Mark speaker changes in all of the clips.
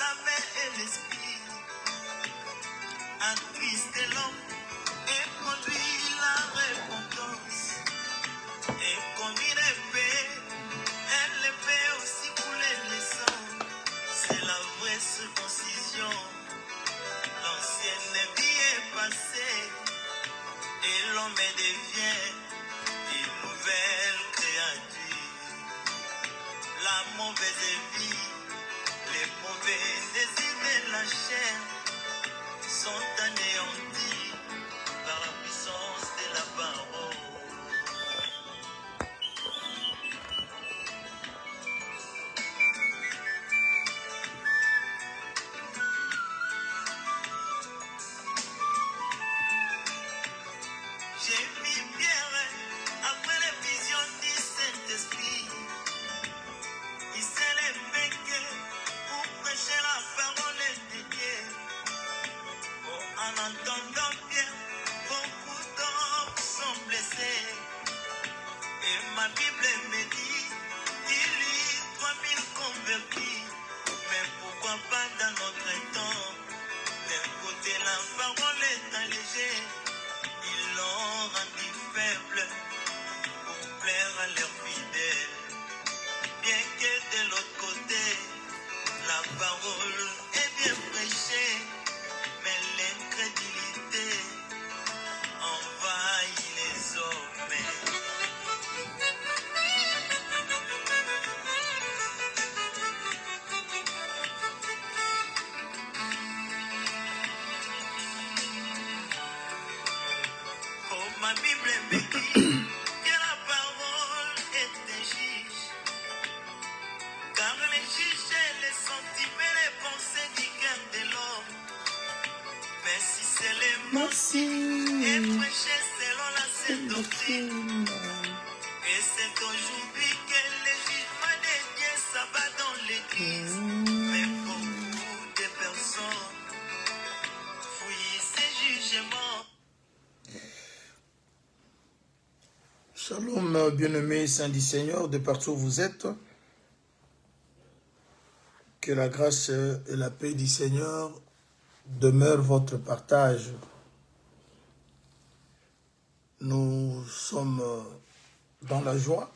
Speaker 1: l'âme et l'esprit, attristé l'homme et conduit la repentance. Et comme une épée, elle fait aussi couler le sang. C'est la vraie circoncision. L'ancienne vie est passée et l'homme devient une nouvelle créature. La mauvaise vie, les mauvais désirs de la chair sont anéantis par la puissance de la parole. J'ai mis Pierre après les visions du Saint-Esprit. Il s'est levé pour prêcher la parole de Dieu. Oh, en entendant Pierre, beaucoup d'hommes sont blessés. Et ma Bible me dit, il y a 3000 convertis. Mais pourquoi pas dans notre temps? D'un côté, la parole est allégée. Ils l'ont rendu faible pour plaire à leurs fidèles. Bien que de l'autre côté, la parole est bien prêchée, mais l'incrédulité envahit les hommes. Oh, ma Bible me dit que la parole est un juge. Car les juges les sentiments, les pensées du cœur de l'homme. Mais si c'est les mensonges et prêcher selon la sainte doctrine. Et c'est aujourd'hui que le jugement de Dieu s'abat dans l'église. Mais beaucoup de personnes fouillent ces jugements.
Speaker 2: Shalom, bien-aimés saints du Seigneur, de partout où vous êtes. Que la grâce et la paix du Seigneur demeurent votre partage. Nous sommes dans la joie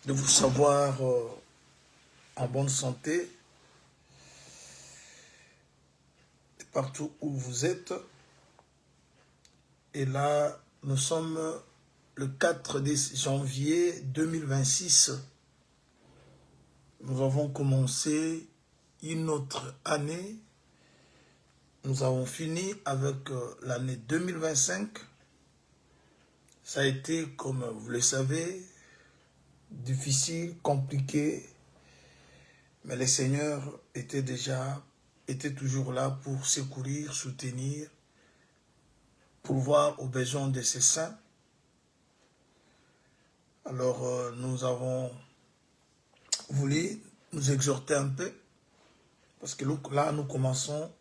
Speaker 2: de vous savoir en bonne santé de partout où vous êtes. Et là, nous sommes le 4 janvier 2026. Nous avons commencé une autre année. Nous avons fini avec l'année 2025. Ça a été, comme vous le savez, difficile, compliqué. Mais le Seigneur était toujours là pour secourir, soutenir, pourvoir aux besoins de ses saints. Alors, nous avons voulu nous exhorter un peu, parce que là, nous commençons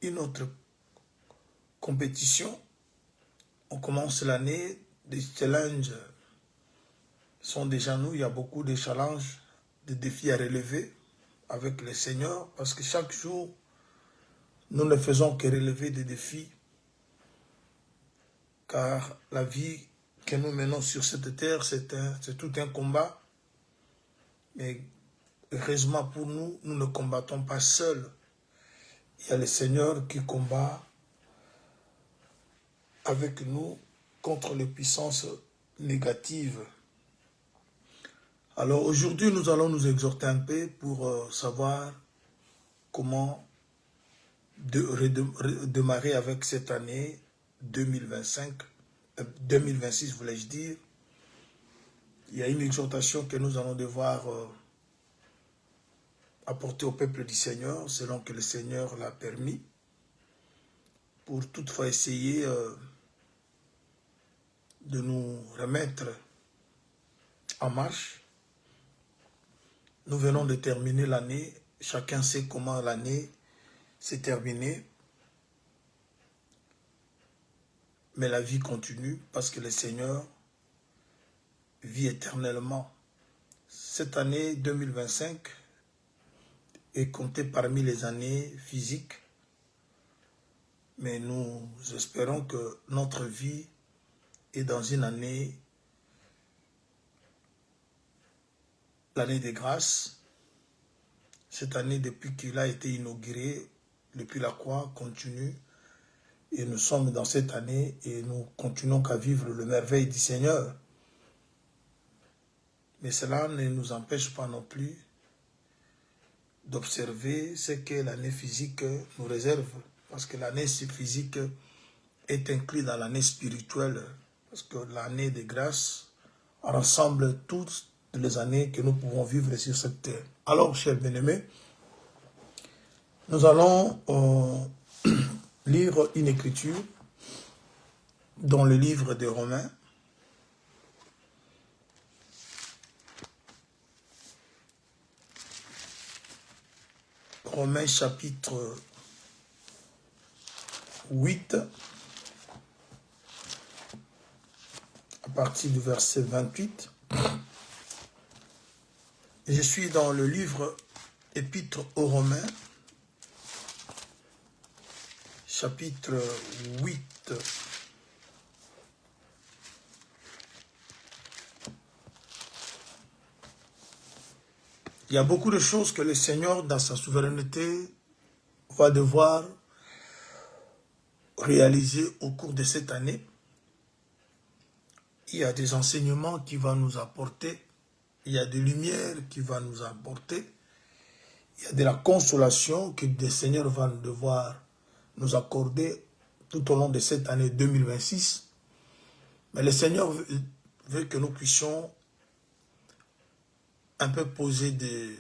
Speaker 2: une autre compétition. On commence l'année, des challenges sont déjà nous, il y a beaucoup de challenges, de défis à relever avec le Seigneur, parce que chaque jour, nous ne faisons que relever des défis, car la vie que nous menons sur cette terre, c'est tout un combat. Mais heureusement pour nous, nous ne combattons pas seuls. Il y a le Seigneur qui combat avec nous contre les puissances négatives. Alors aujourd'hui, nous allons nous exhorter un peu pour savoir comment redémarrer avec cette année 2026, voulais-je dire. Il y a une exhortation que nous allons devoir apporter au peuple du Seigneur, selon que le Seigneur l'a permis, pour toutefois essayer de nous remettre en marche. Nous venons de terminer l'année. Chacun sait comment l'année s'est terminée. Mais la vie continue parce que le Seigneur vit éternellement. Cette année 2025 est comptée parmi les années physiques, mais nous espérons que notre vie est dans une année, l'année des grâces. Cette année, depuis qu'il a été inauguré, depuis la croix, continue. Et nous sommes dans cette année et nous continuons qu'à vivre le merveille du Seigneur. Mais cela ne nous empêche pas non plus d'observer ce que l'année physique nous réserve. Parce que l'année physique est incluse dans l'année spirituelle. Parce que l'année de grâce rassemble toutes les années que nous pouvons vivre sur cette terre. Alors, chers bien-aimés, nous allons lire une écriture dans le livre des Romains. Romains chapitre 8, à partir du verset 28. Je suis dans le livre Épître aux Romains, chapitre 8. Il y a beaucoup de choses que le Seigneur, dans sa souveraineté, va devoir réaliser au cours de cette année. Il y a des enseignements qu'il va nous apporter. Il y a des lumières qu'il va nous apporter. Il y a de la consolation que le Seigneur va devoir nous accorder tout au long de cette année 2026. Mais le Seigneur veut que nous puissions un peu poser des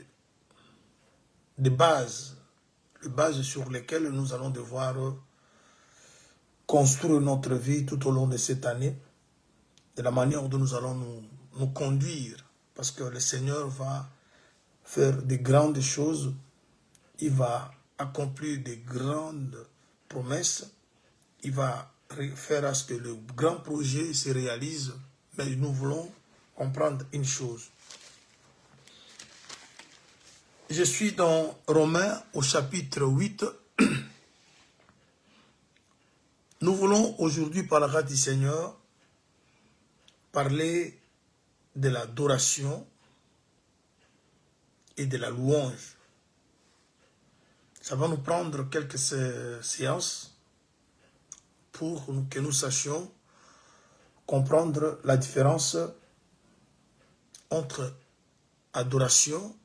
Speaker 2: bases sur lesquelles nous allons devoir construire notre vie tout au long de cette année, de la manière dont nous allons nous conduire, parce que le Seigneur va faire de grandes choses, il va accomplir de grandes promesses, il va faire à ce que le grand projet se réalise, mais nous voulons comprendre une chose. Je suis dans Romains au chapitre 8. Nous voulons aujourd'hui, par la grâce du Seigneur, parler de l'adoration et de la louange. Ça va nous prendre quelques séances pour que nous sachions comprendre la différence entre adoration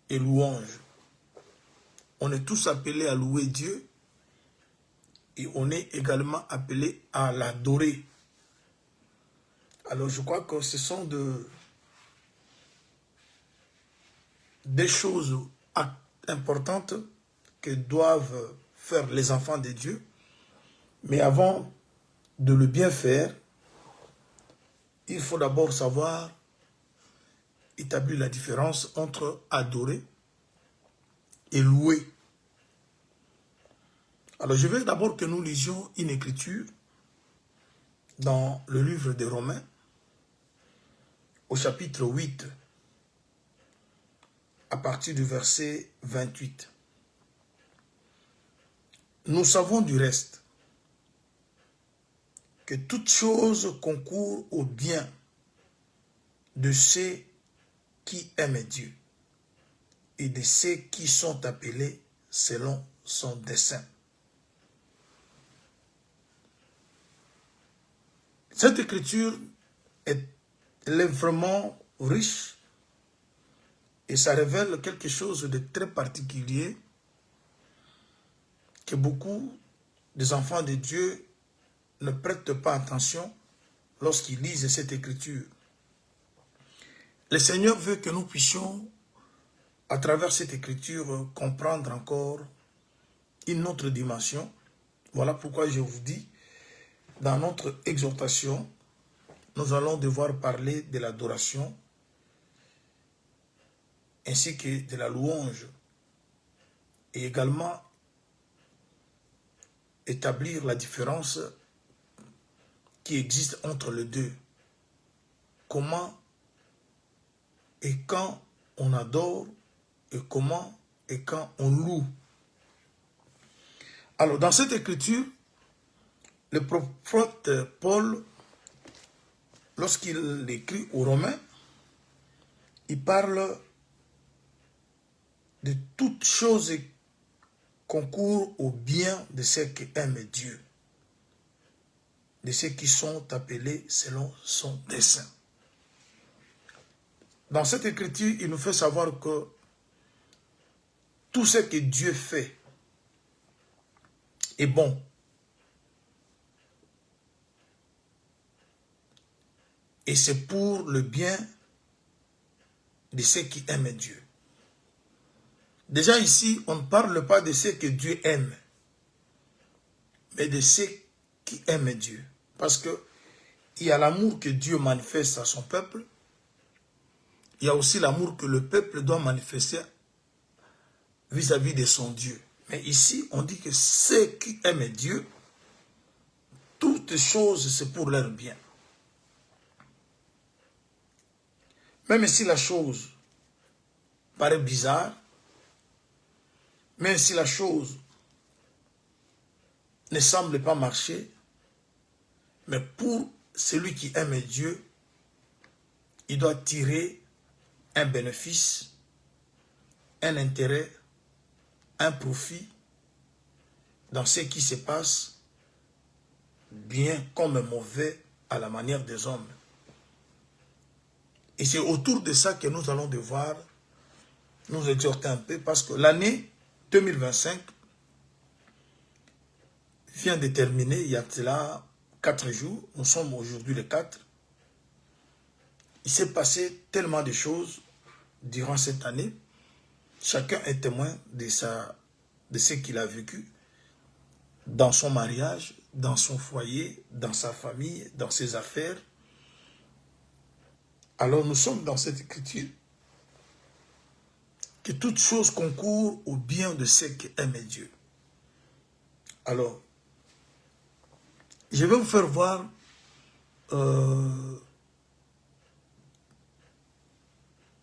Speaker 2: et louange. On est tous appelés à louer Dieu et on est également appelés à l'adorer. Alors je crois que ce sont des choses importantes que doivent faire les enfants de Dieu. Mais avant de le bien faire, il faut d'abord savoir établir la différence entre adorer et louer. Alors je veux d'abord que nous lisions une écriture dans le livre des Romains, au chapitre 8, à partir du verset 28. Nous savons du reste que toute chose concourt au bien de ceux qui aiment Dieu et de ceux qui sont appelés selon son dessein. Cette écriture est vraiment riche et ça révèle quelque chose de très particulier que beaucoup des enfants de Dieu ne prêtent pas attention lorsqu'ils lisent cette écriture. Le Seigneur veut que nous puissions, à travers cette écriture, comprendre encore une autre dimension. Voilà pourquoi je vous dis, dans notre exhortation, nous allons devoir parler de l'adoration ainsi que de la louange et également établir la différence qui existe entre les deux. comment et quand on adore et comment et quand on loue. Alors, dans cette écriture, le prophète Paul, lorsqu'il écrit aux Romains, il parle de toutes choses qui concourent au bien de ceux qui aiment Dieu, de ceux qui sont appelés selon son dessein. Dans cette écriture, il nous fait savoir que tout ce que Dieu fait est bon. Et c'est pour le bien de ceux qui aiment Dieu. Déjà ici, on ne parle pas de ceux que Dieu aime, mais de ceux qui aiment Dieu. Parce que il y a l'amour que Dieu manifeste à son peuple. Il y a aussi l'amour que le peuple doit manifester vis-à-vis de son Dieu. Mais ici, on dit que ceux qui aiment Dieu, toutes choses, c'est pour leur bien. Même si la chose paraît bizarre, même si la chose ne semble pas marcher, mais pour celui qui aime Dieu, il doit tirer un bénéfice, un intérêt, un profit dans ce qui se passe, bien comme mauvais à la manière des hommes. Et c'est autour de ça que nous allons devoir nous exhorter un peu, parce que l'année 2025 vient de terminer, il y a cela 4 jours, nous sommes aujourd'hui le 4. Il s'est passé tellement de choses durant cette année. Chacun est témoin de ce qu'il a vécu dans son mariage, dans son foyer, dans sa famille, dans ses affaires. Alors nous sommes dans cette écriture que toute chose concourt au bien de ceux qui aiment Dieu. Alors, je vais vous faire voir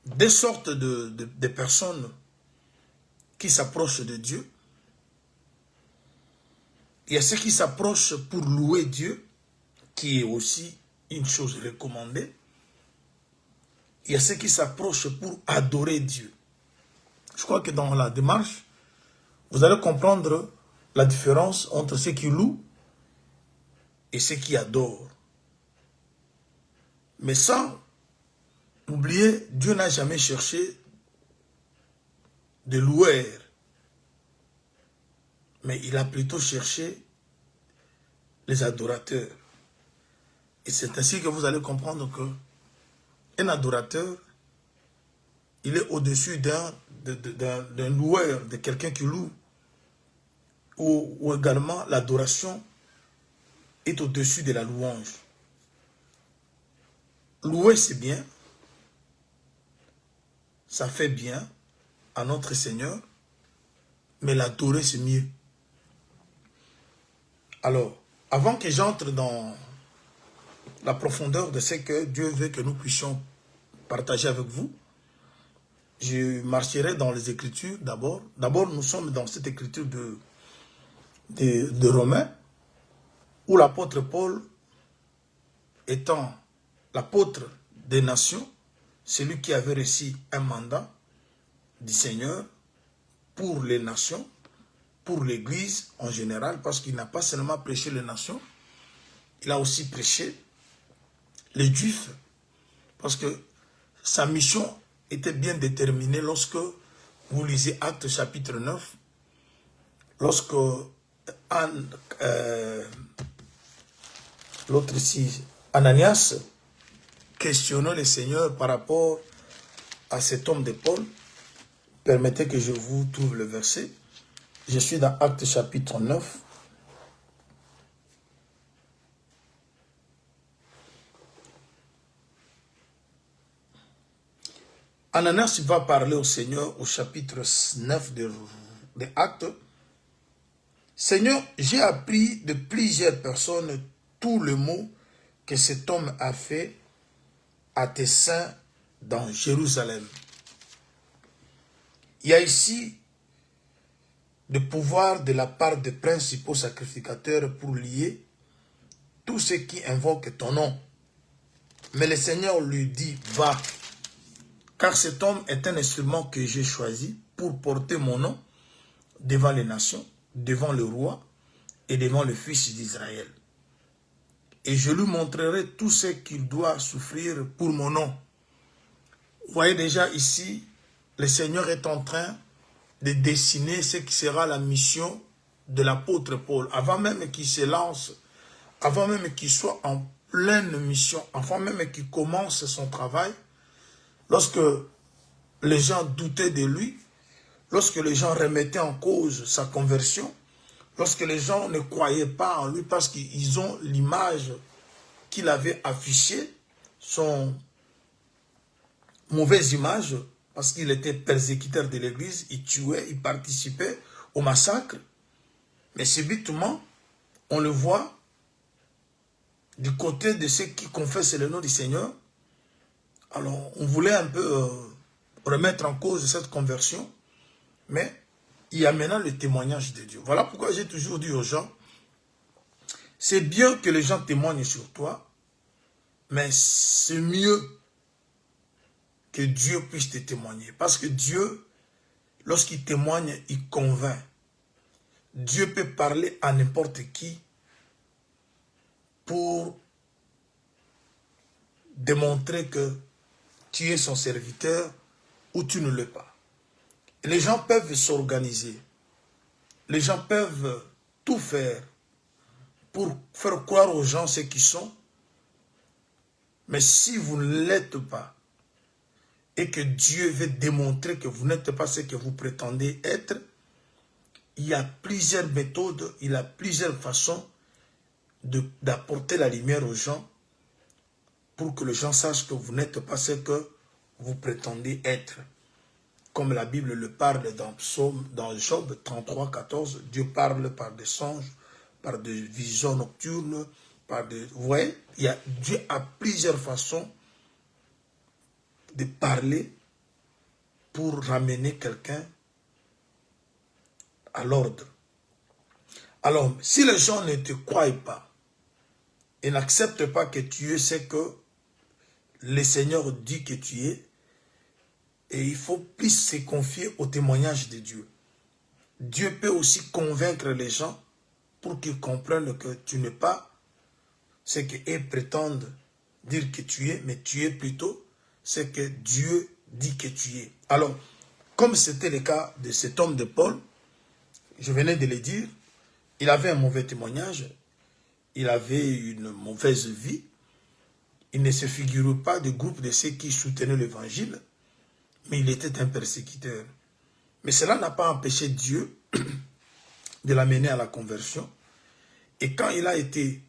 Speaker 2: des sortes de personnes qui s'approchent de Dieu. Il y a ceux qui s'approchent pour louer Dieu, qui est aussi une chose recommandée. Il y a ceux qui s'approchent pour adorer Dieu. Je crois que dans la démarche, vous allez comprendre la différence entre ceux qui louent et ceux qui adorent. Mais sans oublier, Dieu n'a jamais cherché de loueurs, mais il a plutôt cherché les adorateurs. Et c'est ainsi que vous allez comprendre que un adorateur, il est au-dessus d'un loueur, de quelqu'un qui loue. Ou également l'adoration est au-dessus de la louange. Louer, c'est bien. Ça fait bien à notre Seigneur. Mais l'adorer, c'est mieux. Alors, avant que j'entre dans la profondeur de ce que Dieu veut que nous puissions partager avec vous, je marcherai dans les Écritures d'abord. D'abord, nous sommes dans cette écriture de Romains, où l'apôtre Paul, étant l'apôtre des nations, celui qui avait reçu un mandat du Seigneur pour les nations, pour l'Église en général, parce qu'il n'a pas seulement prêché les nations, il a aussi prêché les Juifs, parce que sa mission était bien déterminée lorsque vous lisez Actes chapitre 9, lorsque l'autre ici, Ananias, questionnait le Seigneur par rapport à cet homme de Paul. Permettez que je vous trouve le verset. Je suis dans Actes chapitre 9. Ananias va parler au Seigneur au chapitre 9 de Actes. Seigneur, j'ai appris de plusieurs personnes tout le mot que cet homme a fait à tes saints dans Jérusalem. Il y a ici le pouvoir de la part des principaux sacrificateurs pour lier tous ceux qui invoquent ton nom. Mais le Seigneur lui dit, va, car cet homme est un instrument que j'ai choisi pour porter mon nom devant les nations, devant le roi et devant le fils d'Israël. Et je lui montrerai tout ce qu'il doit souffrir pour mon nom. Vous voyez déjà ici, le Seigneur est en train de dessiner ce qui sera la mission de l'apôtre Paul. Avant même qu'il se lance, avant même qu'il soit en pleine mission, avant même qu'il commence son travail, lorsque les gens doutaient de lui, lorsque les gens remettaient en cause sa conversion, lorsque les gens ne croyaient pas en lui parce qu'ils ont l'image qu'il avait affichée, son mauvaise image, parce qu'il était persécuteur de l'église, il tuait, il participait au massacre. Mais subitement, on le voit du côté de ceux qui confessent le nom du Seigneur. Alors, on voulait un peu remettre en cause cette conversion, mais il y a maintenant le témoignage de Dieu. Voilà pourquoi j'ai toujours dit aux gens, c'est bien que les gens témoignent sur toi, mais c'est mieux que Dieu puisse te témoigner. Parce que Dieu, lorsqu'il témoigne, il convainc. Dieu peut parler à n'importe qui pour démontrer que tu es son serviteur ou tu ne l'es pas. Et les gens peuvent s'organiser. Les gens peuvent tout faire pour faire croire aux gens ce qu'ils sont. Mais si vous ne l'êtes pas, et que Dieu veut démontrer que vous n'êtes pas ce que vous prétendez être, il y a plusieurs méthodes, il y a plusieurs façons d'apporter la lumière aux gens pour que les gens sachent que vous n'êtes pas ce que vous prétendez être. Comme la Bible le parle dans Job 33, 14, Dieu parle par des songes, par des visions nocturnes, par des... Vous voyez, Dieu a plusieurs façons de parler pour ramener quelqu'un à l'ordre. Alors, si les gens ne te croient pas et n'acceptent pas que tu es ce que le Seigneur dit que tu es, et il faut plus se confier au témoignage de Dieu. Dieu peut aussi convaincre les gens pour qu'ils comprennent que tu n'es pas ce qu'ils prétendent dire que tu es, mais tu es plutôt ce que Dieu dit que tu es. Alors, comme c'était le cas de cet homme de Paul, je venais de le dire, il avait un mauvais témoignage, il avait une mauvaise vie, il ne se figure pas du groupe de ceux qui soutenaient l'évangile, mais il était un persécuteur. Mais cela n'a pas empêché Dieu de l'amener à la conversion. Et quand il a été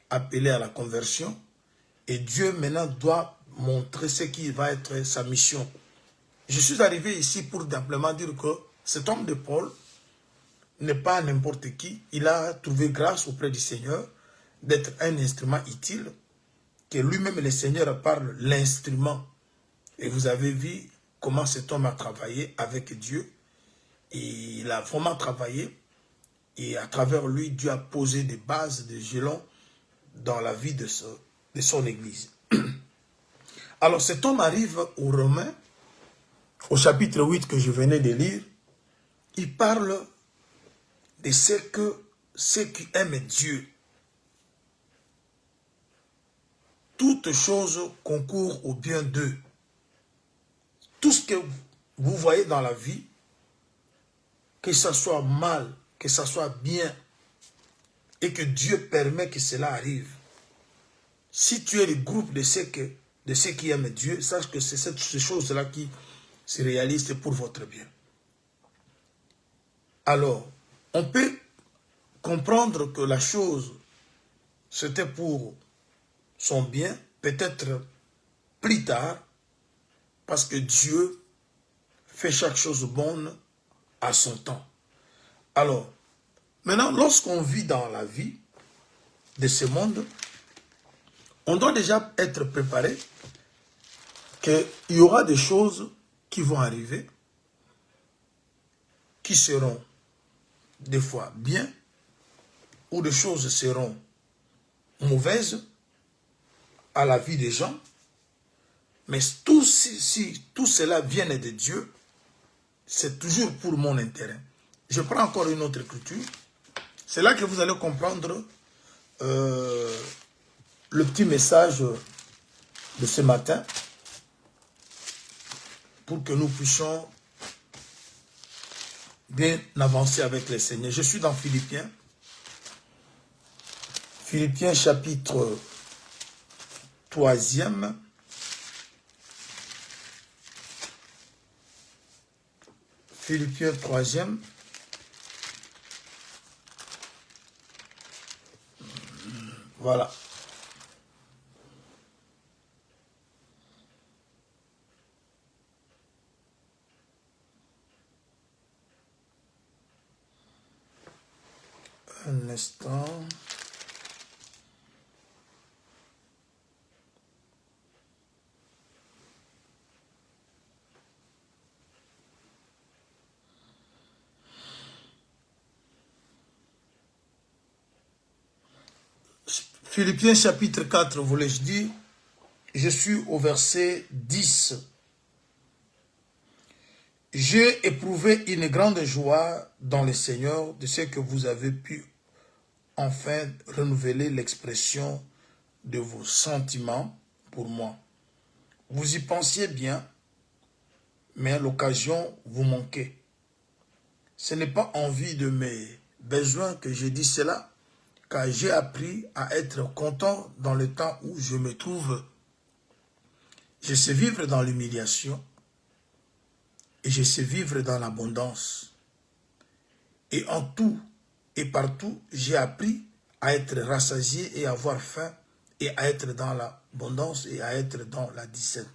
Speaker 2: appelé à la conversion, et Dieu maintenant doit montrer ce qui va être sa mission. Je suis arrivé ici pour simplement dire que cet homme de Paul n'est pas n'importe qui. Il a trouvé grâce auprès du Seigneur d'être un instrument utile, que lui-même le Seigneur parle l'instrument. Et vous avez vu comment cet homme a travaillé avec Dieu. Et il a vraiment travaillé. Et à travers lui, Dieu a posé des bases, des jalons dans la vie de son église. Alors cet homme arrive aux Romains, au chapitre 8 que je venais de lire. Il parle de ceux qui aiment Dieu. Toutes choses concourent au bien d'eux. Tout ce que vous voyez dans la vie, que ça soit mal, que ça soit bien, et que Dieu permet que cela arrive. Si tu es le groupe de ceux qui aiment Dieu, sache que c'est ces choses-là qui se réalisent pour votre bien. Alors, on peut comprendre que la chose, c'était pour son bien, peut-être plus tard, parce que Dieu fait chaque chose bonne à son temps. Alors, maintenant, lorsqu'on vit dans la vie de ce monde, on doit déjà être préparé qu'il y aura des choses qui vont arriver, qui seront des fois bien, ou des choses seront mauvaises à la vie des gens, mais si tout cela vient de Dieu, c'est toujours pour mon intérêt. Je prends encore une autre écriture. C'est là que vous allez comprendre le petit message de ce matin pour que nous puissions bien avancer avec le Seigneur. Je suis dans Philippiens. Philippiens chapitre 3e. Philippiens 3e. Voilà. Un instant. Philippiens chapitre 4, voulais-je dire, je suis au verset 10. J'ai éprouvé une grande joie dans le Seigneur de ce que vous avez pu enfin renouveler l'expression de vos sentiments pour moi. Vous y pensiez bien, mais à l'occasion vous manquez. Ce n'est pas en vue de mes besoins que je dis cela, car j'ai appris à être content dans le temps où je me trouve. Je sais vivre dans l'humiliation et je sais vivre dans l'abondance. Et en tout et partout, j'ai appris à être rassasié et à avoir faim et à être dans l'abondance et à être dans la discerne.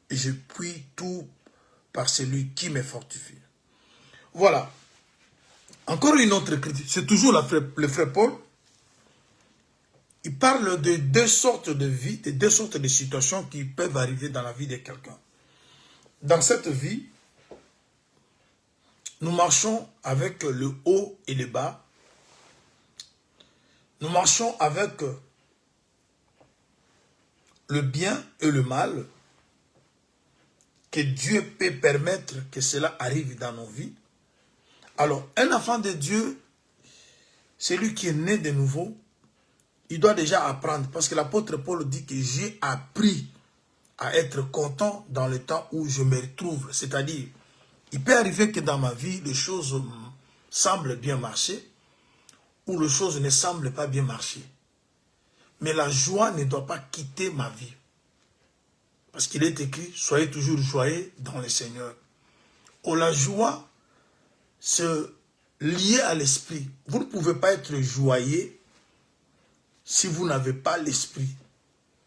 Speaker 2: Et je puis tout par celui qui me fortifie. Voilà. Encore une autre critique. C'est toujours le frère Paul. Il parle de deux sortes de vie, de deux sortes de situations qui peuvent arriver dans la vie de quelqu'un. Dans cette vie, nous marchons avec le haut et le bas. Nous marchons avec le bien et le mal. Que Dieu peut permettre que cela arrive dans nos vies. Alors, un enfant de Dieu, celui qui est né de nouveau, il doit déjà apprendre. Parce que l'apôtre Paul dit que j'ai appris à être content dans le temps où je me retrouve. C'est-à-dire, il peut arriver que dans ma vie, les choses semblent bien marcher ou les choses ne semblent pas bien marcher. Mais la joie ne doit pas quitter ma vie. Parce qu'il est écrit, soyez toujours joyeux dans le Seigneur. Oh, la joie, c'est lié à l'esprit. Vous ne pouvez pas être joyeux si vous n'avez pas l'esprit.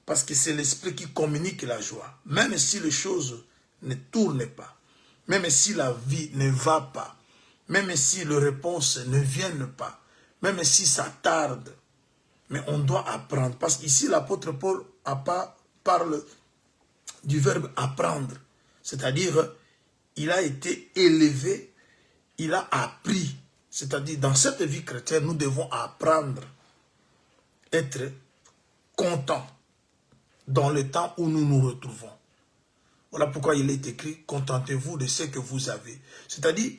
Speaker 2: Parce que c'est l'esprit qui communique la joie. Même si les choses ne tournent pas. Même si la vie ne va pas. Même si les réponses ne viennent pas. Même si ça tarde. Mais on doit apprendre. Parce qu'ici, l'apôtre Paul parle du verbe apprendre. C'est-à-dire, il a été élevé, il a appris. C'est-à-dire, dans cette vie chrétienne, nous devons apprendre, être contents dans le temps où nous nous retrouvons. Voilà pourquoi il est écrit, contentez-vous de ce que vous avez. C'est-à-dire,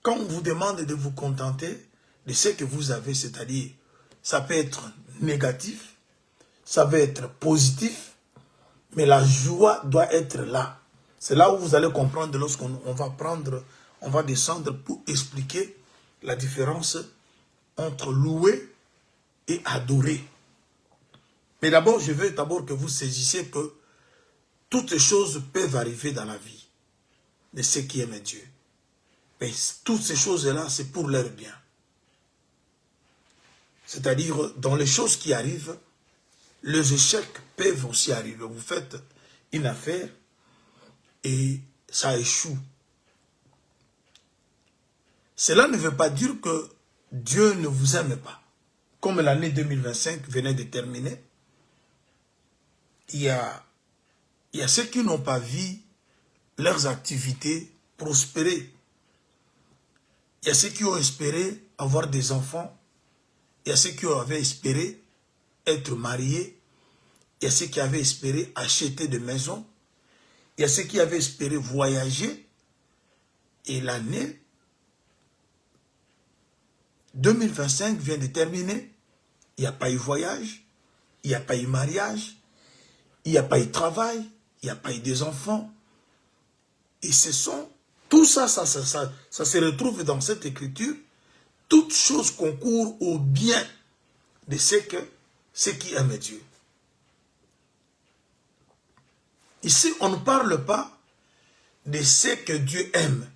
Speaker 2: quand on vous demande de vous contenter de ce que vous avez, c'est-à-dire, ça peut être négatif, ça peut être positif, mais la joie doit être là. C'est là où vous allez comprendre lorsqu'on va descendre pour expliquer la différence entre louer et adorer. Mais d'abord, je veux que vous saisissiez que toutes choses peuvent arriver dans la vie de ceux qui aiment Dieu. Mais toutes ces choses-là, c'est pour leur bien. C'est-à-dire, dans les choses qui arrivent, les échecs peuvent aussi arriver. Vous faites une affaire et ça échoue. Cela ne veut pas dire que Dieu ne vous aime pas. Comme l'année 2025 venait de terminer, il y a il y a ceux qui n'ont pas vu leurs activités prospérer. Il y a ceux qui ont espéré avoir des enfants. Il y a ceux qui avaient espéré être mariés. Il y a ceux qui avaient espéré acheter des maisons. Il y a ceux qui avaient espéré voyager. Et l'année 2025 vient de terminer. Il n'y a pas eu voyage. Il n'y a pas eu mariage. Il n'y a pas eu travail. Il n'y a pas eu des enfants. Et ce sont... Tout ça, ça se retrouve dans cette écriture. Toutes choses concourent au bien de ceux qui aiment Dieu. Ici, on ne parle pas de ceux que Dieu aime,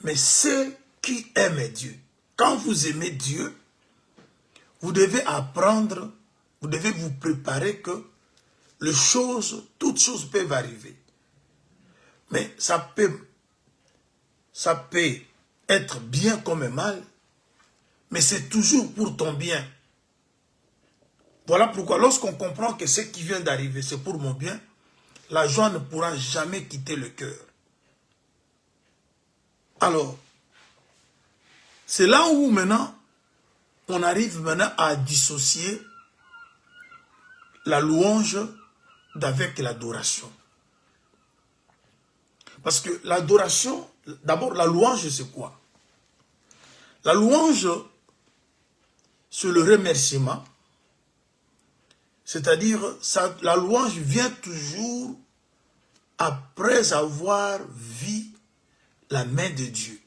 Speaker 2: mais ceux qui aiment Dieu. Quand vous aimez Dieu, vous devez apprendre, vous devez vous préparer que toutes choses peuvent arriver. Mais ça peut être bien comme mal, mais c'est toujours pour ton bien. Voilà pourquoi lorsqu'on comprend que ce qui vient d'arriver, c'est pour mon bien, la joie ne pourra jamais quitter le cœur. Alors, c'est là où maintenant, on arrive maintenant à dissocier la louange d'avec l'adoration. Parce que l'adoration, d'abord la louange c'est quoi? La louange, c'est le remerciement. C'est-à-dire, la louange vient toujours après avoir vu la main de Dieu.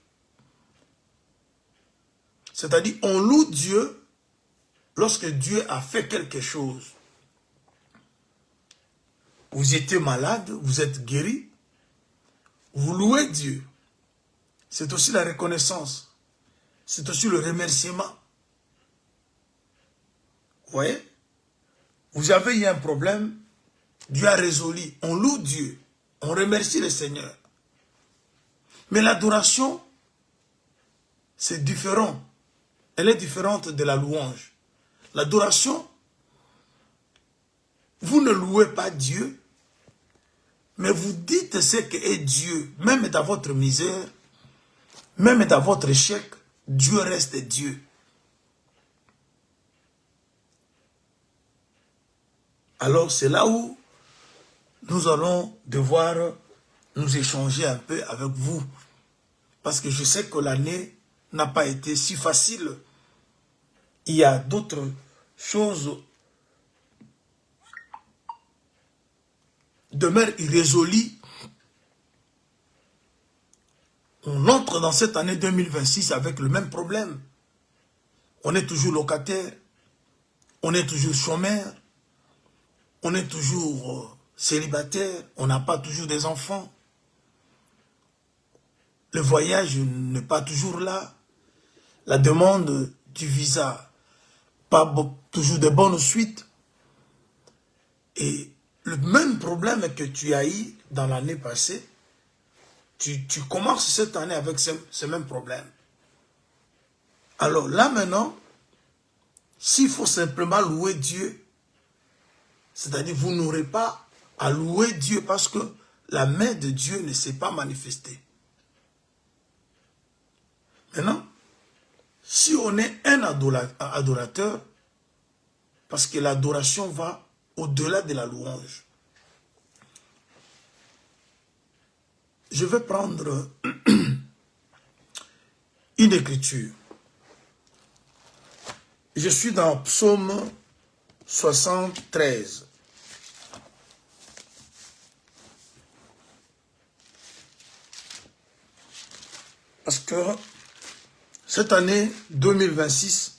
Speaker 2: C'est-à-dire, on loue Dieu lorsque Dieu a fait quelque chose. Vous étiez malade, vous êtes guéri, vous louez Dieu. C'est aussi la reconnaissance. C'est aussi le remerciement. Vous voyez? Vous avez eu un problème, Dieu a résolu. On loue Dieu, on remercie le Seigneur. Mais l'adoration, c'est différent. Elle est différente de la louange. L'adoration, vous ne louez pas Dieu, mais vous dites ce qu'est Dieu. Même dans votre misère, même dans votre échec, Dieu reste Dieu. Alors c'est là où nous allons devoir nous échanger un peu avec vous. Parce que je sais que l'année n'a pas été si facile. Il y a d'autres choses demeurent irrésolues. On entre dans cette année 2026 avec le même problème. On est toujours locataire, on est toujours chômeur, on est toujours célibataire, on n'a pas toujours des enfants. Le voyage n'est pas toujours là. La demande du visa, pas toujours de bonnes suites. Et le même problème que tu as eu dans l'année passée, tu commences cette année avec ce même problème. Alors là maintenant, s'il faut simplement louer Dieu, c'est-à-dire vous n'aurez pas à louer Dieu parce que la main de Dieu ne s'est pas manifestée. Maintenant, si on est un adorateur, parce que l'adoration va au-delà de la louange. Je vais prendre une écriture. Je suis dans Psaume 73. Parce que cette année 2026,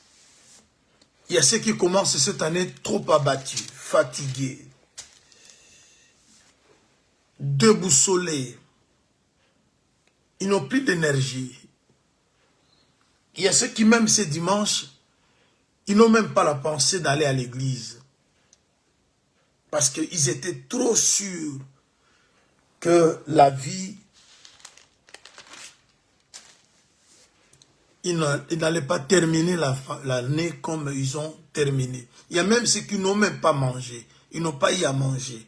Speaker 2: il y a ceux qui commencent cette année trop abattus, fatigués, déboussolés. Ils n'ont plus d'énergie. Il y a ceux qui, même ce dimanche, ils n'ont même pas la pensée d'aller à l'église. Parce qu'ils étaient trop sûrs que la vie, ils n'allaient pas terminer l'année comme ils ont terminé. Il y a même ceux qui n'ont même pas mangé. Ils n'ont pas eu à manger.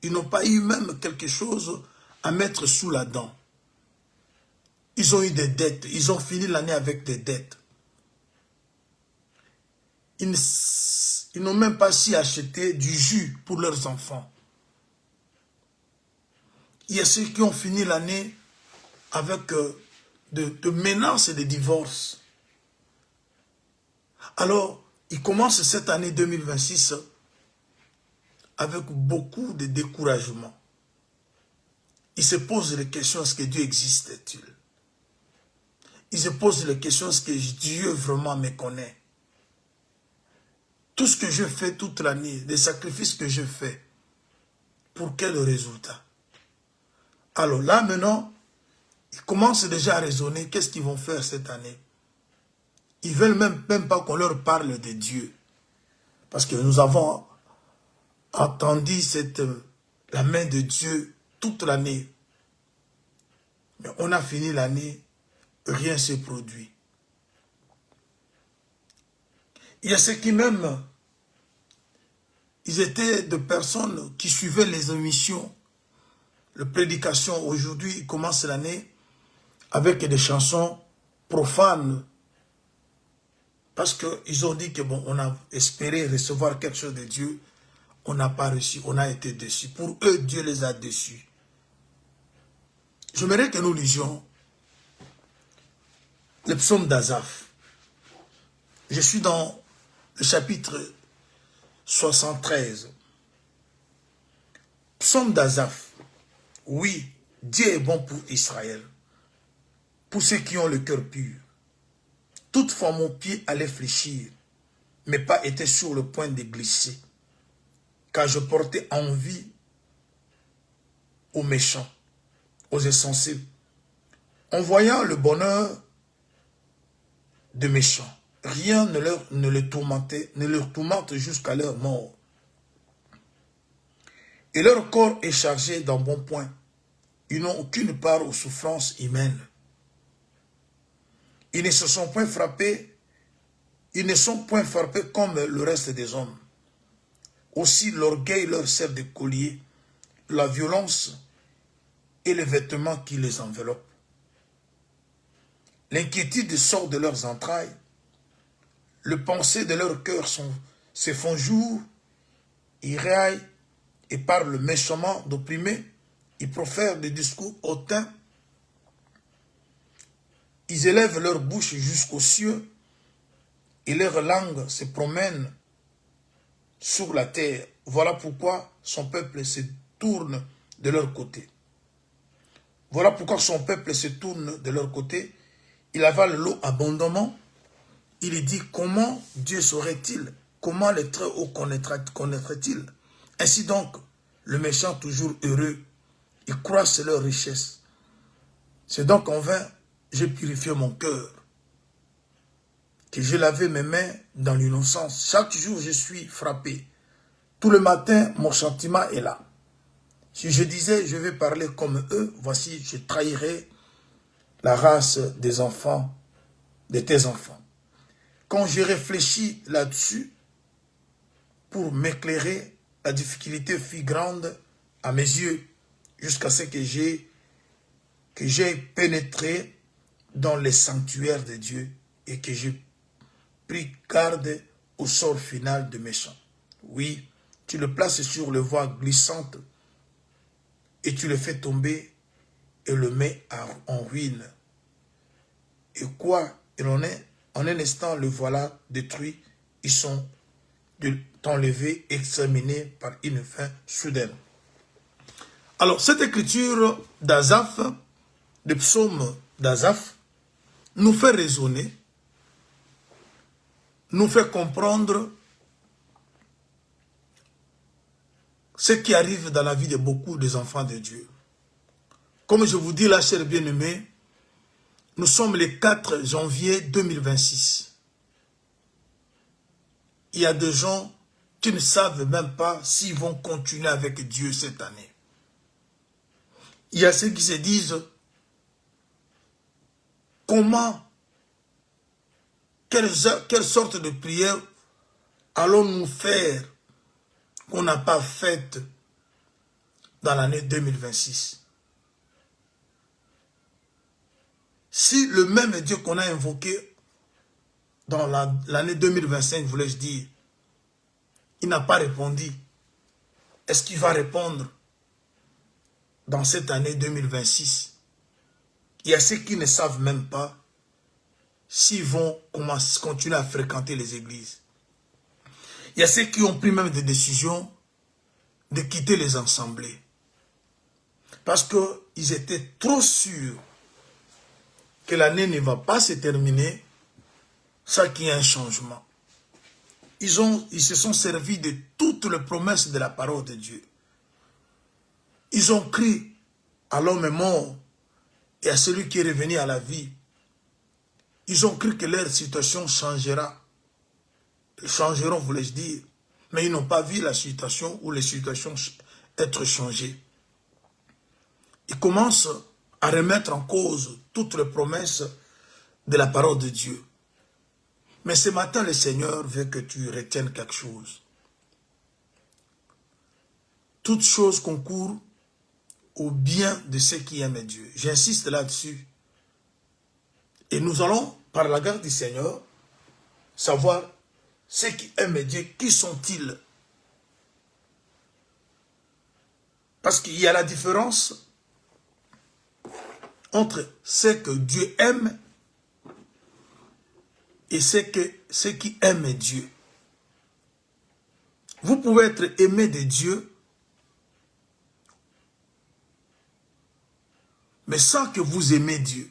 Speaker 2: Ils n'ont pas eu même quelque chose à mettre sous la dent. Ils ont eu des dettes. Ils ont fini l'année avec des dettes. Ils n'ont même pas su acheter du jus pour leurs enfants. Il y a ceux qui ont fini l'année avec de menaces et de divorces. Alors, ils commencent cette année 2026 avec beaucoup de découragement. Ils se posent les questions, est-ce que Dieu existe-t-il? Ils se posent les questions, est-ce que Dieu vraiment me connaît? Tout ce que je fais toute l'année, les sacrifices que je fais, pour quel résultat? Alors là maintenant, ils commencent déjà à raisonner, qu'est-ce qu'ils vont faire cette année? Ils ne veulent même pas qu'on leur parle de Dieu. Parce que nous avons entendu la main de Dieu toute l'année. Mais on a fini l'année, rien ne s'est produit. Il y a ceux qui même, ils étaient de personnes qui suivaient les émissions, les prédications. Aujourd'hui, ils commencent l'année avec des chansons profanes. Parce qu'ils ont dit que bon, on a espéré recevoir quelque chose de Dieu. On n'a pas reçu, on a été déçus. Pour eux, Dieu les a déçus. J'aimerais que nous lisions le psaume d'Asaph. Je suis dans le chapitre 73. Psaume d'Asaph. Oui, Dieu est bon pour Israël, pour ceux qui ont le cœur pur. Toutefois, mon pied allait fléchir, mes pas étaient sur le point de glisser, car je portais envie aux méchants, aux insensés, en voyant le bonheur de méchants. Rien ne les tourmentait, ne leur tourmente jusqu'à leur mort. Et leur corps est chargé d'un bon point. Ils n'ont aucune part aux souffrances humaines. Ils ne se sont point frappés, ils ne sont point frappés comme le reste des hommes. Aussi l'orgueil leur sert de collier, la violence et les vêtements qui les enveloppent. L'inquiétude sort de leurs entrailles, le pensée de leur cœur se font jour, ils raillent et parlent méchamment d'opprimés, ils profèrent des discours hautains, ils élèvent leur bouche jusqu'aux cieux et leur langue se promène sur la terre. Voilà pourquoi son peuple se tourne de leur côté. Voilà pourquoi son peuple se tourne de leur côté. Il avale l'eau abondamment. Il dit, comment Dieu saurait-il? Comment le Très-Haut connaîtrait-il? Ainsi donc, le méchant toujours heureux, ils croissent leur richesse. C'est donc en vain, j'ai purifié mon cœur, que j'ai lavé mes mains dans l'innocence. Chaque jour, je suis frappé. Tout le matin, mon sentiment est là. Si je disais, je vais parler comme eux, voici, je trahirai la race des enfants, de tes enfants. Quand j'ai réfléchi là-dessus, pour m'éclairer, la difficulté fut grande à mes yeux, jusqu'à ce que j'ai pénétré dans les sanctuaires de Dieu et que j'ai pris garde au sort final de méchants. Oui, tu le places sur le voie glissante et tu le fais tomber et le mets en ruine. Et quoi, il en est, en un instant, le voilà détruit. Ils sont enlevés, exterminés par une fin soudaine. Alors, cette écriture d'Asaph, le psaume d'Asaph, nous fait raisonner, nous fait comprendre ce qui arrive dans la vie de beaucoup des enfants de Dieu. Comme je vous dis, là, chers bien-aimés, nous sommes le 4 janvier 2026. Il y a des gens qui ne savent même pas s'ils vont continuer avec Dieu cette année. Il y a ceux qui se disent, comment, quelle sorte de prière allons-nous faire qu'on n'a pas faite dans l'année 2026. Si le même Dieu qu'on a invoqué dans l'année 2025, voulais-je dire, il n'a pas répondu, est-ce qu'il va répondre dans cette année 2026? Il y a ceux qui ne savent même pas s'ils vont continuer à fréquenter les églises. Il y a ceux qui ont pris même des décisions de quitter les assemblées. Parce qu'ils étaient trop sûrs que l'année ne va pas se terminer sans qu'il y ait un changement. Ils se sont servis de toutes les promesses de la parole de Dieu. Ils ont cru à l'homme mort et à celui qui est revenu à la vie. Ils ont cru que leur situation changera. Ils changeront, voulais-je dire. Mais ils n'ont pas vu la situation ou les situations être changées. Ils commencent à remettre en cause toutes les promesses de la parole de Dieu. Mais ce matin, le Seigneur veut que tu retiennes quelque chose. Toutes choses concourent au bien de ceux qui aiment Dieu. J'insiste là-dessus. Et nous allons, par la grâce du Seigneur, savoir ceux qui aiment Dieu, qui sont-ils? Parce qu'il y a la différence entre ce que Dieu aime et ceux qui aiment Dieu. Vous pouvez être aimé de Dieu, mais sans que vous aimez Dieu.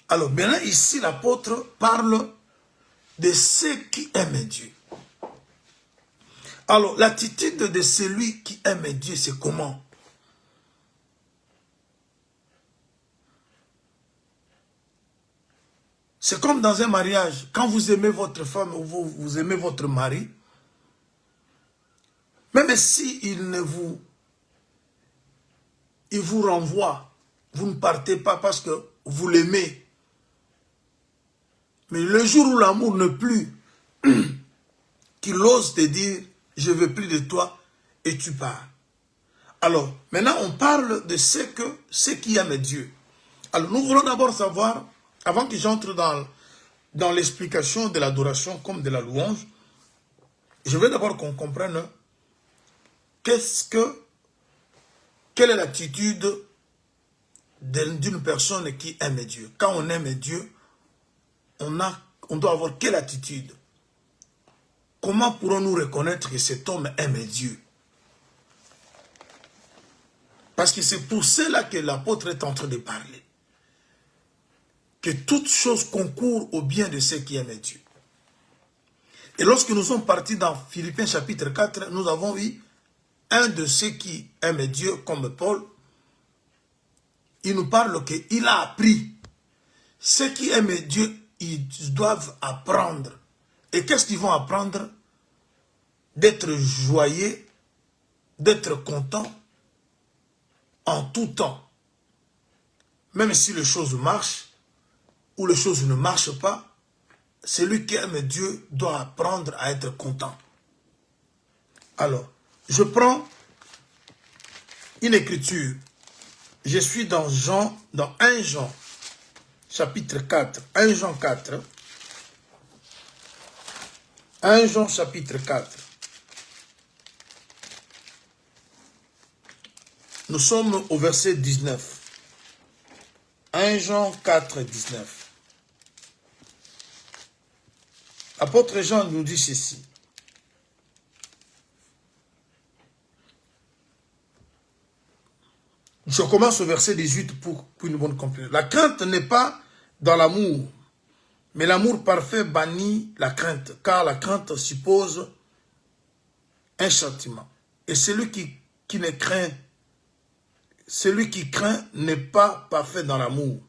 Speaker 2: Alors maintenant ici l'apôtre parle de ceux qui aiment Dieu. Alors l'attitude de celui qui aime Dieu, c'est comment? C'est comme dans un mariage, quand vous aimez votre femme ou vous aimez votre mari, même si il vous renvoie, vous ne partez pas parce que vous l'aimez. Mais le jour où l'amour ne plus, qu'il ose te dire, je ne veux plus de toi, et tu pars. Alors, maintenant on parle de ceux qui aiment Dieu. Alors nous voulons d'abord savoir, avant que j'entre dans l'explication de l'adoration comme de la louange, je veux d'abord qu'on comprenne quelle est l'attitude d'une personne qui aime Dieu. Quand on aime Dieu, on doit avoir quelle attitude? Comment pourrons-nous reconnaître que cet homme aime Dieu? Parce que c'est pour cela que l'apôtre est en train de parler. Que toutes choses concourent au bien de ceux qui aiment Dieu. Et lorsque nous sommes partis dans Philippiens chapitre 4, nous avons vu un de ceux qui aiment Dieu, comme Paul. Il nous parle qu'il a appris. Ceux qui aiment Dieu, ils doivent apprendre. Et qu'est-ce qu'ils vont apprendre? D'être joyeux, d'être content en tout temps. Même si les choses marchent ou les choses ne marchent pas, celui qui aime Dieu doit apprendre à être content. Alors, je prends une écriture. Je suis dans 1 Jean, chapitre 4. 1 Jean 4. 1 Jean, chapitre 4. Nous sommes au verset 19. 1 Jean 4, 19. L'apôtre Jean nous dit ceci. Je commence au verset 18 pour une bonne compréhension. La crainte n'est pas dans l'amour, mais l'amour parfait bannit la crainte, car la crainte suppose un châtiment. Et celui qui craint n'est pas parfait dans l'amour.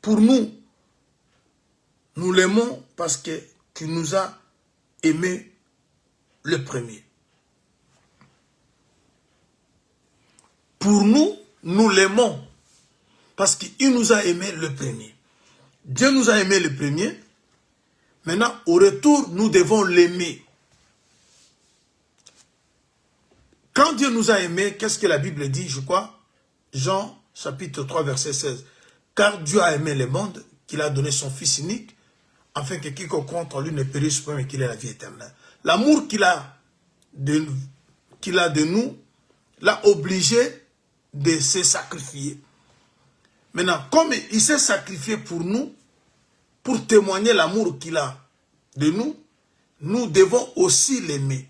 Speaker 2: Pour nous l'aimons parce qu'il nous a aimés le premier. Pour nous l'aimons parce qu'il nous a aimés le premier. Dieu nous a aimés le premier. Maintenant, au retour, nous devons l'aimer. Quand Dieu nous a aimés, qu'est-ce que la Bible dit, je crois? Jean chapitre 3, verset 16. Car Dieu a aimé le monde, qu'il a donné son Fils unique, afin que quiconque compte en lui ne périsse pas, mais qu'il ait la vie éternelle. L'amour qu'il a de nous l'a obligé de se sacrifier. Maintenant, comme il s'est sacrifié pour nous, pour témoigner l'amour qu'il a de nous, nous devons aussi l'aimer.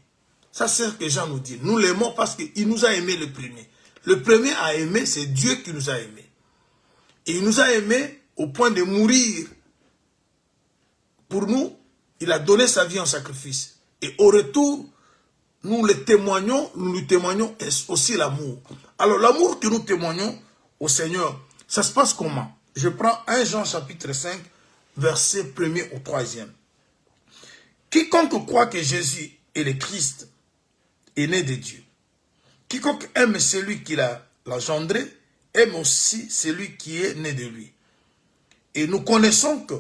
Speaker 2: Ça, c'est ce que Jean nous dit. Nous l'aimons parce qu'il nous a aimé le premier. Le premier à aimer, c'est Dieu qui nous a aimés. Et il nous a aimés au point de mourir. Pour nous, il a donné sa vie en sacrifice. Et au retour, nous lui témoignons aussi l'amour. Alors, l'amour que nous témoignons au Seigneur, ça se passe comment? Je prends 1 Jean chapitre 5, verset 1er au 3e. Quiconque croit que Jésus est le Christ est né de Dieu. Quiconque aime celui qui l'a engendré, aime aussi celui qui est né de lui. Et nous connaissons que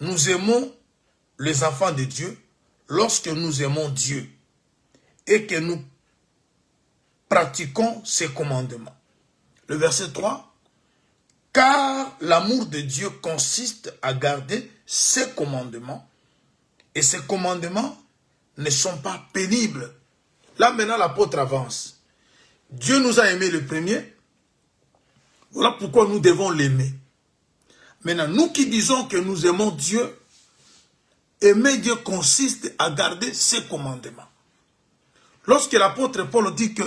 Speaker 2: nous aimons les enfants de Dieu lorsque nous aimons Dieu et que nous pratiquons ses commandements. Le verset 3, car l'amour de Dieu consiste à garder ses commandements et ces commandements ne sont pas pénibles. Là maintenant l'apôtre avance. Dieu nous a aimés le premier, voilà pourquoi nous devons l'aimer. Maintenant, nous qui disons que nous aimons Dieu, aimer Dieu consiste à garder ses commandements. Lorsque l'apôtre Paul dit que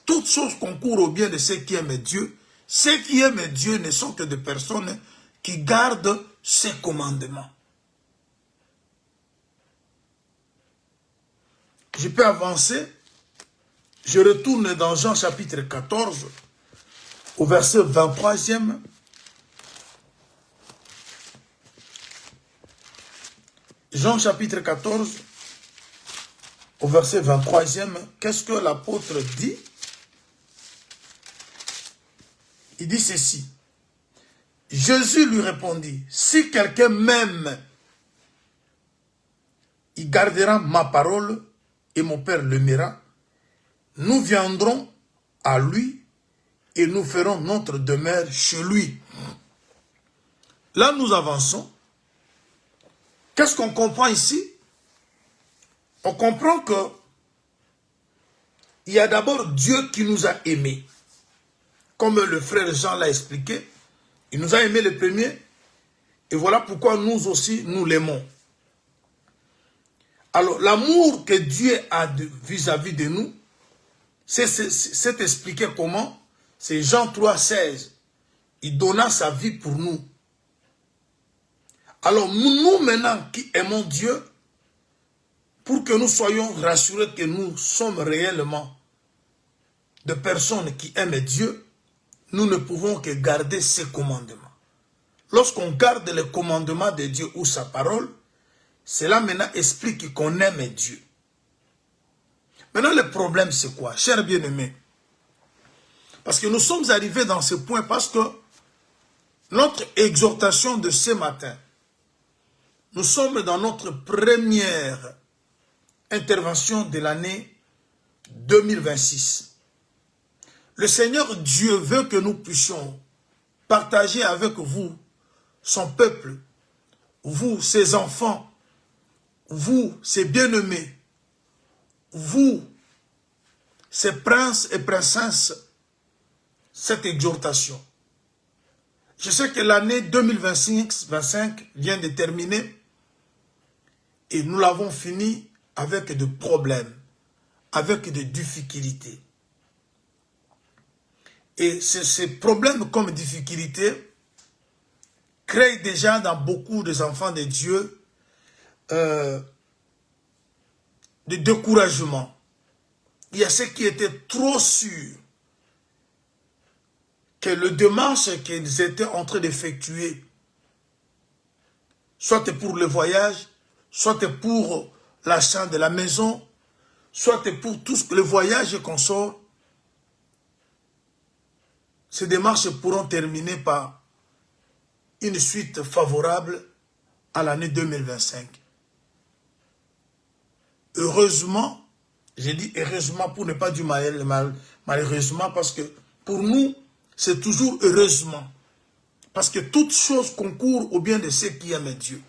Speaker 2: toutes choses concourent au bien de ceux qui aiment Dieu, ceux qui aiment Dieu ne sont que des personnes qui gardent ses commandements. Je peux avancer. Je retourne dans Jean chapitre 14, au verset 23e. Jean chapitre 14, au verset 23e, qu'est-ce que l'apôtre dit? Il dit ceci. Jésus lui répondit, si quelqu'un m'aime, il gardera ma parole et mon Père l'aimera. Nous viendrons à lui et nous ferons notre demeure chez lui. Là, nous avançons. Qu'est-ce qu'on comprend ici? On comprend que il y a d'abord Dieu qui nous a aimés. Comme le frère Jean l'a expliqué, il nous a aimés le premier. Et voilà pourquoi nous aussi, nous l'aimons. Alors, l'amour que Dieu a vis-à-vis de nous, c'est expliqué comment? C'est Jean 3, 16. Il donna sa vie pour nous. Alors, nous maintenant qui aimons Dieu, pour que nous soyons rassurés que nous sommes réellement des personnes qui aiment Dieu, nous ne pouvons que garder ses commandements. Lorsqu'on garde les commandements de Dieu ou sa parole, cela maintenant explique qu'on aime Dieu. Maintenant, le problème, c'est quoi, chers bien-aimés? Parce que nous sommes arrivés dans ce point parce que notre exhortation de ce matin, nous sommes dans notre première intervention de l'année 2026. Le Seigneur Dieu veut que nous puissions partager avec vous, son peuple, vous, ses enfants, vous, ses bien-aimés, vous, ses princes et princesses, cette exhortation. Je sais que l'année 2025 vient de terminer et nous l'avons fini avec des problèmes, avec des difficultés. Et ces problèmes comme difficultés créent déjà dans beaucoup des enfants de Dieu de découragement. Il y a ceux qui étaient trop sûrs que le démarche qu'ils étaient en train d'effectuer, soit pour le voyage, soit pour l'achat de la maison, soit pour tout le voyage qu'on sort, ces démarches pourront terminer par une suite favorable à l'année 2025. Heureusement, J'ai dit heureusement pour ne pas dire malheureusement parce que pour nous, c'est toujours heureusement. Parce que toute chose concourt au bien de ceux qui aiment Dieu.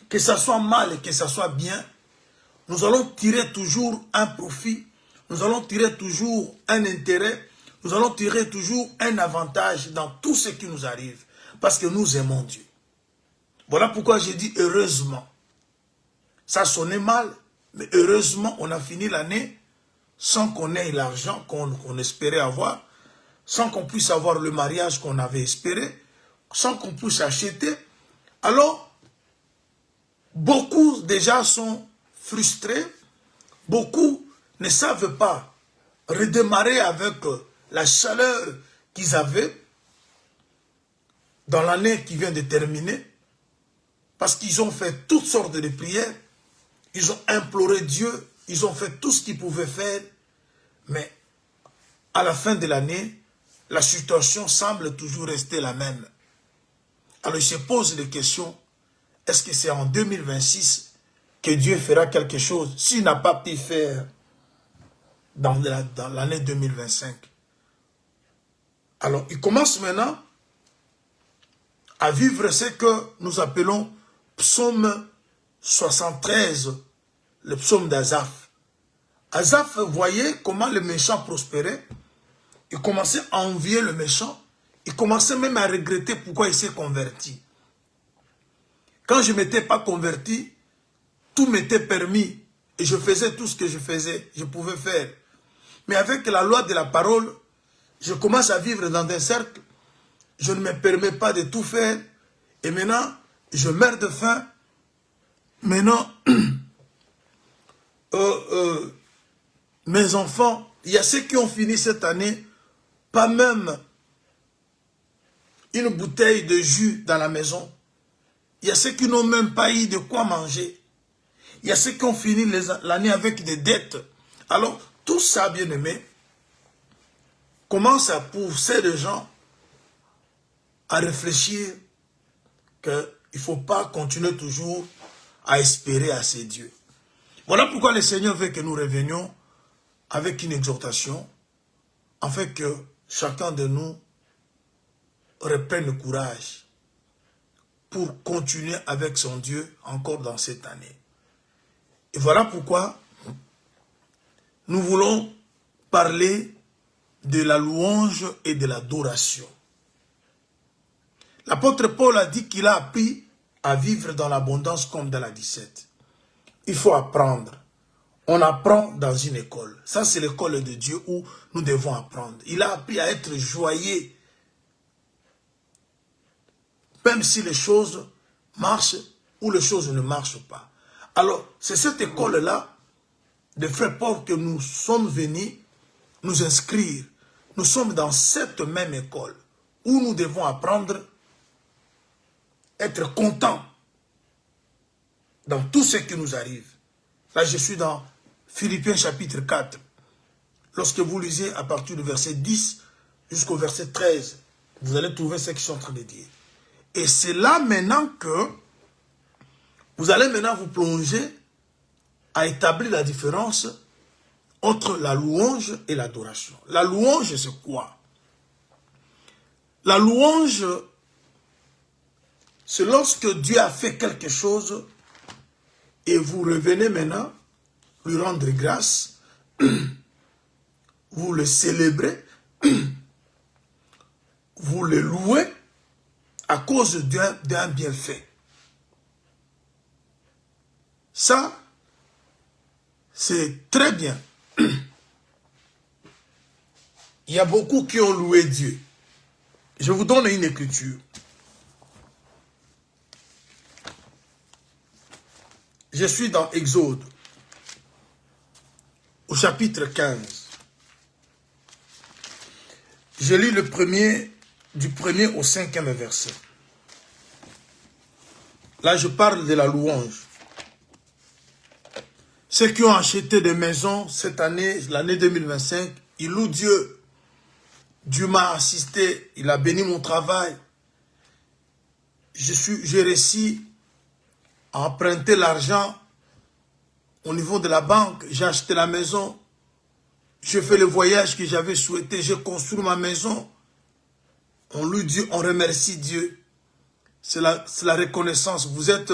Speaker 2: Que ça soit mal et que ça soit bien, nous allons tirer toujours un profit, nous allons tirer toujours un intérêt, nous allons tirer toujours un avantage dans tout ce qui nous arrive. Parce que nous aimons Dieu. Voilà pourquoi j'ai dit heureusement. Ça sonnait mal, mais heureusement, on a fini l'année sans qu'on ait l'argent qu'on espérait avoir, sans qu'on puisse avoir le mariage qu'on avait espéré, sans qu'on puisse acheter. Alors, beaucoup déjà sont frustrés, beaucoup ne savent pas redémarrer avec la chaleur qu'ils avaient dans l'année qui vient de terminer, parce qu'ils ont fait toutes sortes de prières, ils ont imploré Dieu, ils ont fait tout ce qu'ils pouvaient faire, mais à la fin de l'année, la situation semble toujours rester la même. Alors il se pose des questions, est-ce que c'est en 2026 que Dieu fera quelque chose s'il n'a pas pu faire dans l'année 2025? Alors il commence maintenant à vivre ce que nous appelons psaume 73, le psaume d'Asaph. Asaph voyait comment le méchant prospérait. Il commençait à envier le méchant. Il commençait même à regretter pourquoi il s'est converti. Quand je ne m'étais pas converti, tout m'était permis. Et je faisais tout ce que je pouvais faire. Mais avec la loi de la parole, je commence à vivre dans un cercle. Je ne me permets pas de tout faire. Et maintenant, je meurs de faim. Maintenant, mes enfants, il y a ceux qui ont fini cette année, pas même une bouteille de jus dans la maison. Il y a ceux qui n'ont même pas eu de quoi manger. Il y a ceux qui ont fini l'année avec des dettes. Alors, tout ça, bien aimé, commence à pousser les gens à réfléchir qu'il ne faut pas continuer toujours à espérer à ces dieux. Voilà pourquoi le Seigneur veut que nous revenions avec une exhortation, afin que chacun de nous reprenne le courage pour continuer avec son Dieu encore dans cette année. Et voilà pourquoi nous voulons parler de la louange et de l'adoration. L'apôtre Paul a dit qu'il a appris à vivre dans l'abondance comme dans la 17. Il faut apprendre. On apprend dans une école. Ça, c'est l'école de Dieu où nous devons apprendre. Il a appris à être joyeux. Même si les choses marchent ou les choses ne marchent pas. Alors, c'est cette école-là de Frère Paul que nous sommes venus nous inscrire. Nous sommes dans cette même école où nous devons apprendre à être contents dans tout ce qui nous arrive. Là, je suis dans Philippiens chapitre 4. Lorsque vous lisez à partir du verset 10 jusqu'au verset 13, vous allez trouver ce qu'ils sont en train de dire. Et c'est là maintenant que vous allez maintenant vous plonger à établir la différence entre la louange et l'adoration. La louange, c'est quoi? La louange, c'est lorsque Dieu a fait quelque chose et vous revenez maintenant lui rendre grâce, vous le célébrez, vous le louez à cause d'un bienfait. Ça, c'est très bien. Il y a beaucoup qui ont loué Dieu. Je vous donne une écriture. Je suis dans Exode, au chapitre 15. Je lis le premier, du 1er au 5e verset. Là, je parle de la louange. Ceux qui ont acheté des maisons cette année, l'année 2025, ils louent Dieu. Dieu m'a assisté, il a béni mon travail. J'ai réussi à emprunter l'argent au niveau de la banque, j'ai acheté la maison, j'ai fait le voyage que j'avais souhaité, j'ai construit ma maison. On lui dit, on remercie Dieu. C'est la reconnaissance. Vous êtes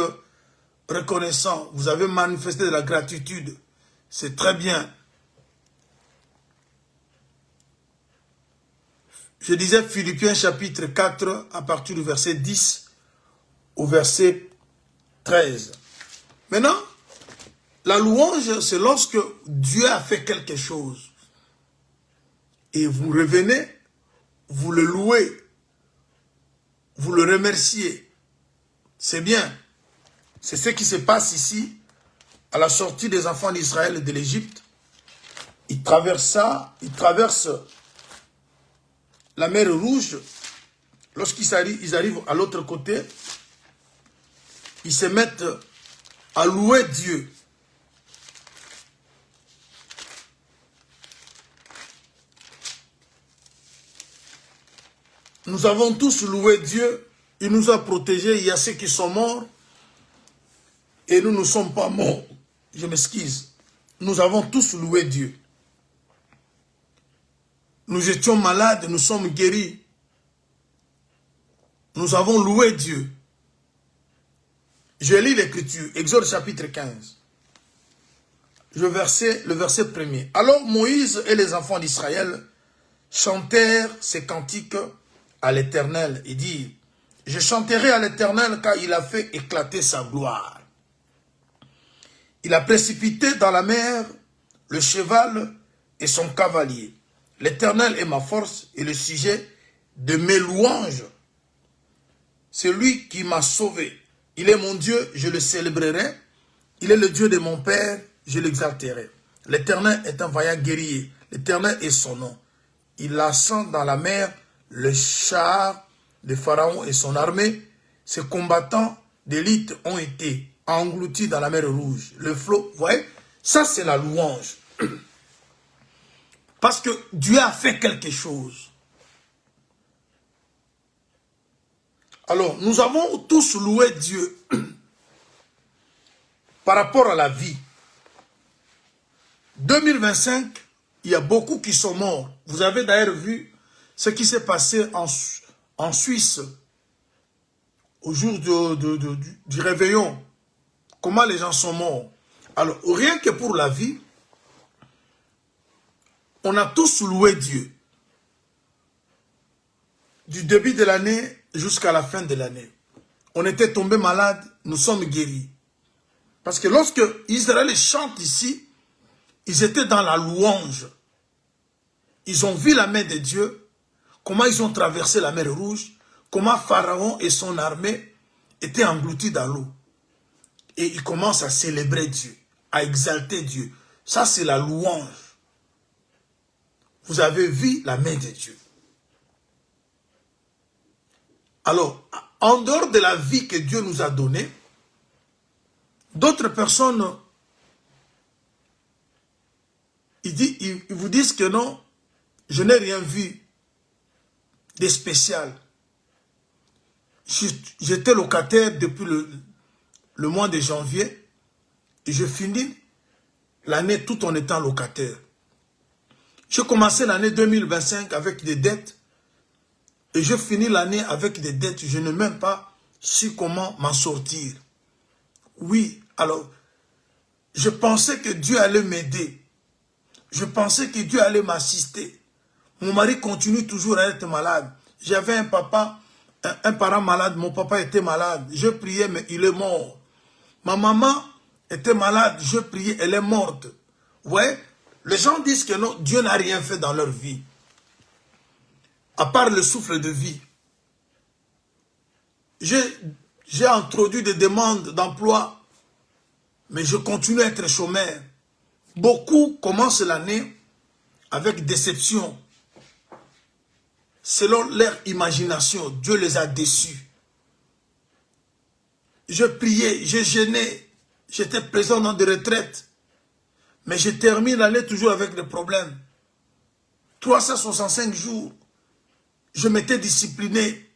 Speaker 2: reconnaissant, vous avez manifesté de la gratitude. C'est très bien. Je disais Philippiens chapitre 4 à partir du verset 10 au verset 13. Maintenant, la louange, c'est lorsque Dieu a fait quelque chose. Et vous revenez, vous le louez, vous le remerciez. C'est bien. C'est ce qui se passe ici, à la sortie des enfants d'Israël de l'Égypte. Ils traversent la mer Rouge. Lorsqu'ils arrivent à l'autre côté, ils se mettent à louer Dieu. Nous avons tous loué Dieu. Il nous a protégés. Il y a ceux qui sont morts. Et nous ne sommes pas morts. Je m'excuse. Nous avons tous loué Dieu. Nous étions malades, nous sommes guéris. Nous avons loué Dieu. Je lis l'Écriture, Exode chapitre 15. Le verset 1er. Alors Moïse et les enfants d'Israël chantèrent ces cantiques à l'Éternel. Il dit, je chanterai à l'Éternel car il a fait éclater sa gloire. Il a précipité dans la mer le cheval et son cavalier. L'Éternel est ma force et le sujet de mes louanges. C'est lui qui m'a sauvé. Il est mon Dieu, je le célébrerai. Il est le Dieu de mon Père, je l'exalterai. L'Éternel est un vaillant guerrier. L'Éternel est son nom. Il ascend dans la mer le char de Pharaon et son armée. Ses combattants d'élite ont été engloutis dans la mer Rouge. Le flot, vous voyez, ça c'est la louange. Parce que Dieu a fait quelque chose. Alors, nous avons tous loué Dieu par rapport à la vie. 2025, il y a beaucoup qui sont morts. Vous avez d'ailleurs vu ce qui s'est passé en Suisse au jour du réveillon. Comment les gens sont morts. Alors, rien que pour la vie, on a tous loué Dieu. Du début de l'année jusqu'à la fin de l'année. On était tombé malade, nous sommes guéris. Parce que lorsque Israël chante ici, ils étaient dans la louange. Ils ont vu la main de Dieu, comment ils ont traversé la mer Rouge, comment Pharaon et son armée étaient engloutis dans l'eau. Et ils commencent à célébrer Dieu, à exalter Dieu. Ça, c'est la louange. Vous avez vu la main de Dieu. Alors, en dehors de la vie que Dieu nous a donnée, d'autres personnes, ils vous disent que non, je n'ai rien vu de spécial. J'étais locataire depuis le mois de janvier et je finis l'année tout en étant locataire. J'ai commencé l'année 2025 avec des dettes et je finis l'année avec des dettes. Je n'ai même pas su comment m'en sortir. Oui, alors, je pensais que Dieu allait m'aider. Je pensais que Dieu allait m'assister. Mon mari continue toujours à être malade. J'avais un parent malade, mon papa était malade. Je priais, mais il est mort. Ma maman était malade, je priais, elle est morte. Vous voyez? Les gens disent que non, Dieu n'a rien fait dans leur vie. À part le souffle de vie. J'ai introduit des demandes d'emploi, mais je continue à être chômeur. Beaucoup commencent l'année avec déception. Selon leur imagination, Dieu les a déçus. Je priais, je jeûnais, j'étais présent dans des retraites. Mais je termine l'année toujours avec des problèmes. 365 jours, je m'étais discipliné.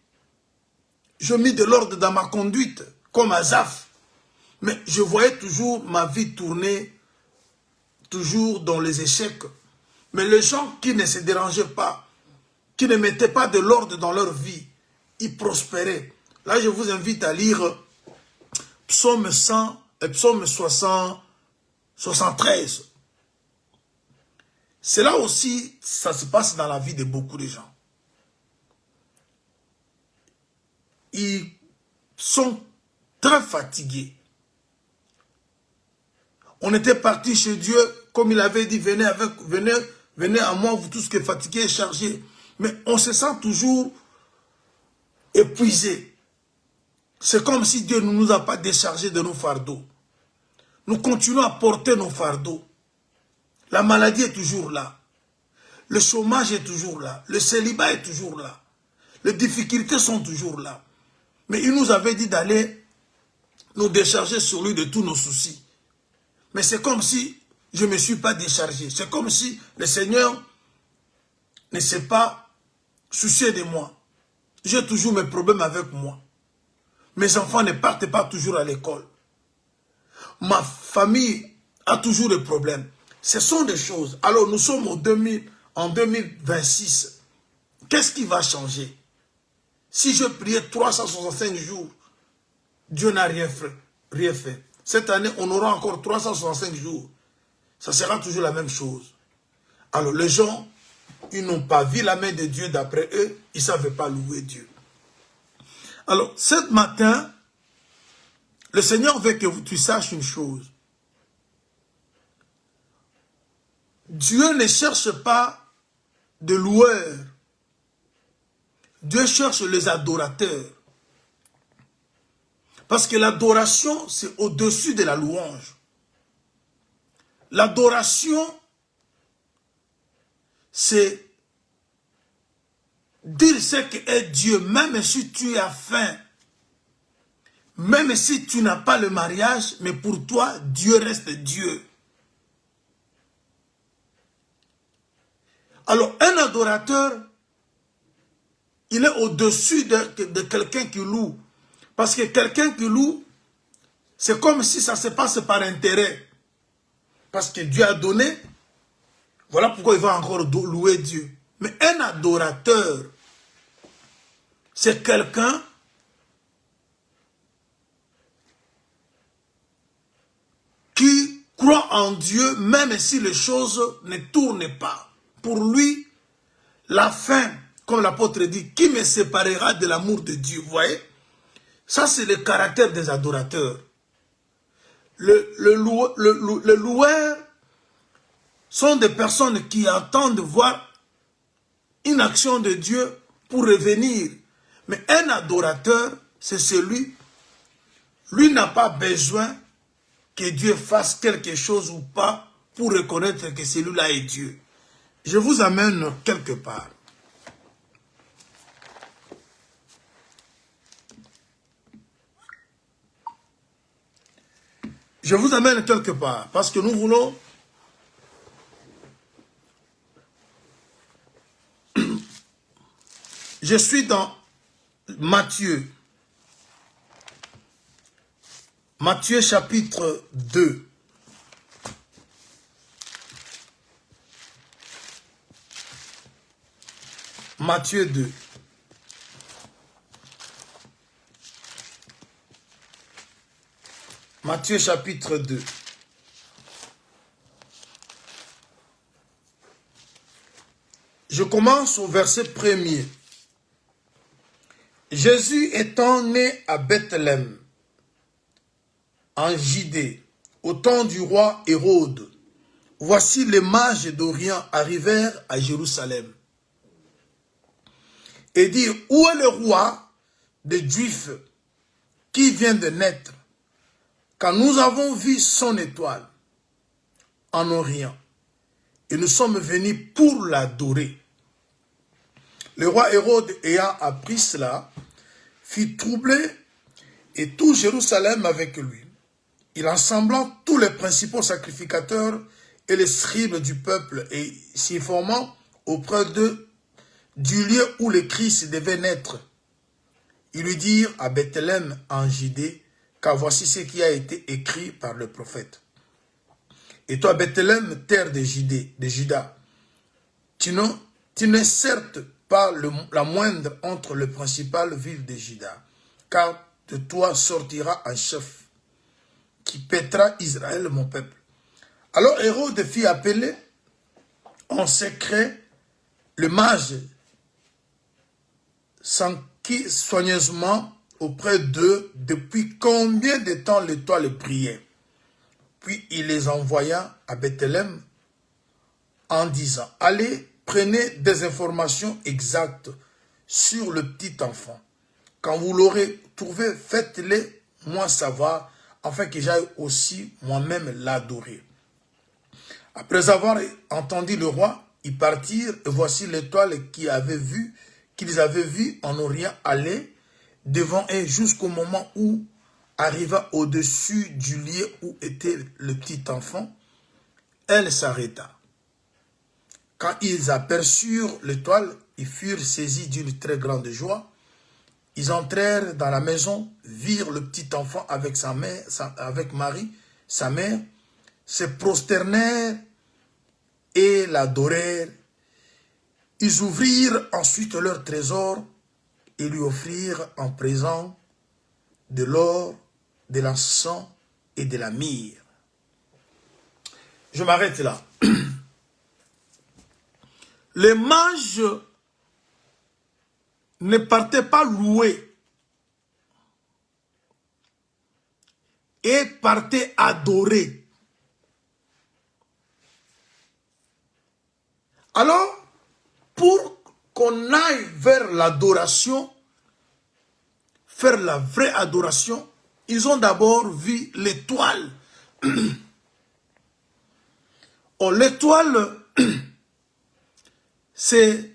Speaker 2: Je mis de l'ordre dans ma conduite, comme Asaph. Mais je voyais toujours ma vie tourner toujours dans les échecs. Mais les gens qui ne se dérangeaient pas, qui ne mettaient pas de l'ordre dans leur vie, ils prospéraient. Là, je vous invite à lire Psaume 100 et Psaume 73. C'est là aussi, ça se passe dans la vie de beaucoup de gens. Ils sont très fatigués. On était parti chez Dieu, comme il avait dit, venez à moi, vous tous qui êtes fatigués et chargés. Mais on se sent toujours épuisé. C'est comme si Dieu ne nous a pas déchargés de nos fardeaux. Nous continuons à porter nos fardeaux. La maladie est toujours là. Le chômage est toujours là. Le célibat est toujours là. Les difficultés sont toujours là. Mais il nous avait dit d'aller nous décharger sur lui de tous nos soucis. Mais c'est comme si je ne me suis pas déchargé. C'est comme si le Seigneur ne s'est pas soucié de moi. J'ai toujours mes problèmes avec moi. Mes enfants ne partent pas toujours à l'école. Ma famille a toujours des problèmes. Ce sont des choses. Alors nous sommes en 2026. Qu'est-ce qui va changer? Si je priais 365 jours, Dieu n'a rien fait. Cette année, on aura encore 365 jours. Ça sera toujours la même chose. Alors les gens, ils n'ont pas vu la main de Dieu d'après eux. Ils ne savaient pas louer Dieu. Alors, ce matin, le Seigneur veut que tu saches une chose. Dieu ne cherche pas de loueurs. Dieu cherche les adorateurs. Parce que l'adoration, c'est au-dessus de la louange. L'adoration, c'est dire ce qu'est Dieu, même si tu as faim, même si tu n'as pas le mariage, mais pour toi, Dieu reste Dieu. Alors, un adorateur, il est au-dessus de quelqu'un qui loue. Parce que quelqu'un qui loue, c'est comme si ça se passe par intérêt. Parce que Dieu a donné, voilà pourquoi il va encore louer Dieu. Mais un adorateur, c'est quelqu'un qui croit en Dieu même si les choses ne tournent pas. Pour lui, la fin, comme l'apôtre dit, qui me séparera de l'amour de Dieu? Vous voyez? Ça, c'est le caractère des adorateurs. Les loueurs sont des personnes qui attendent voir une action de Dieu pour revenir. Mais un adorateur, c'est celui, lui n'a pas besoin que Dieu fasse quelque chose ou pas pour reconnaître que celui-là est Dieu. Je vous amène quelque part. Je vous amène quelque part parce que nous voulons je suis dans Matthieu. Matthieu chapitre 2. Matthieu 2. Matthieu chapitre 2. Je commence au verset 1er. Jésus étant né à Bethléem, en Judée, au temps du roi Hérode, voici les mages d'Orient arrivèrent à Jérusalem et dirent, où est le roi des Juifs qui vient de naître? Car nous avons vu son étoile en Orient et nous sommes venus pour l'adorer. Le roi Hérode ayant appris cela, fut troublé et tout Jérusalem avec lui. Il ensemblant tous les principaux sacrificateurs et les scribes du peuple et s'informant auprès d'eux du lieu où le Christ devait naître. Ils lui dirent à Bethléem en Judée, car voici ce qui a été écrit par le prophète. Et toi, Bethléem, terre de Juda, tu n'es certes pas la moindre entre les principales villes de Juda, car de toi sortira un chef qui paîtra Israël, mon peuple. Alors Hérode fit appeler en secret le mage, s'enquit soigneusement auprès d'eux depuis combien de temps l'étoile brillait. Puis il les envoya à Bethléem en disant, allez, prenez des informations exactes sur le petit enfant. Quand vous l'aurez trouvé, faites-les moi savoir, afin que j'aille aussi moi-même l'adorer. Après avoir entendu le roi, ils partirent, et voici l'étoile qu'ils avaient vue en Orient aller devant eux jusqu'au moment où arriva au-dessus du lieu où était le petit enfant. Elle s'arrêta. Quand ils aperçurent l'étoile, ils furent saisis d'une très grande joie. Ils entrèrent dans la maison, virent le petit enfant avec sa mère, avec Marie, sa mère, se prosternèrent et l'adorèrent. Ils ouvrirent ensuite leur trésor et lui offrirent en présent de l'or, de l'encens et de la myrrhe. Je m'arrête là. Les mages ne partaient pas louer et partaient adorer. Alors, pour qu'on aille vers l'adoration, faire la vraie adoration, ils ont d'abord vu l'étoile. Oh, l'étoile, fait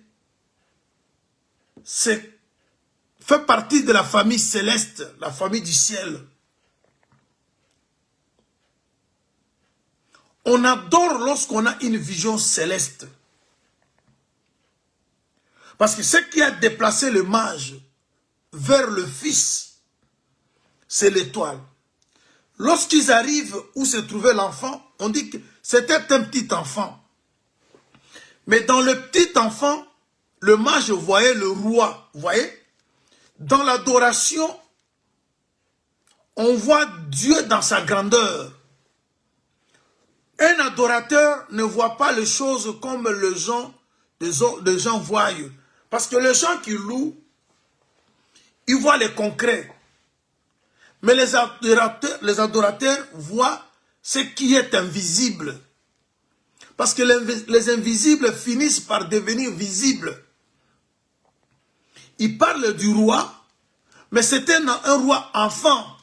Speaker 2: partie de la famille céleste, la famille du ciel. On adore lorsqu'on a une vision céleste. Parce que ce qui a déplacé le mage vers le fils, c'est l'étoile. Lorsqu'ils arrivent où se trouvait l'enfant, on dit que c'était un petit enfant. Mais dans le petit enfant, le mage voyait le roi. Vous voyez? Dans l'adoration, on voit Dieu dans sa grandeur. Un adorateur ne voit pas les choses comme les gens voient. Parce que les gens qui louent, ils voient les concrets. Mais les adorateurs voient ce qui est invisible. Parce que les invisibles finissent par devenir visibles. Il parle du roi, mais c'était un roi enfant.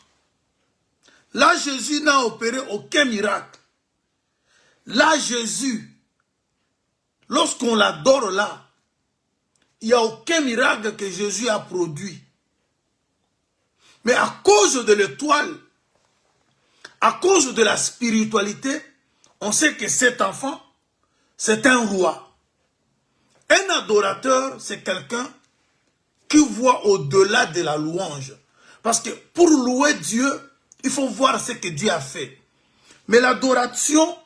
Speaker 2: Là, Jésus n'a opéré aucun miracle. Là, Jésus, lorsqu'on l'adore là, il n'y a aucun miracle que Jésus a produit. Mais à cause de l'étoile, à cause de la spiritualité, on sait que cet enfant, c'est un roi. Un adorateur, c'est quelqu'un qui voit au-delà de la louange. Parce que pour louer Dieu, il faut voir ce que Dieu a fait. Mais l'adoration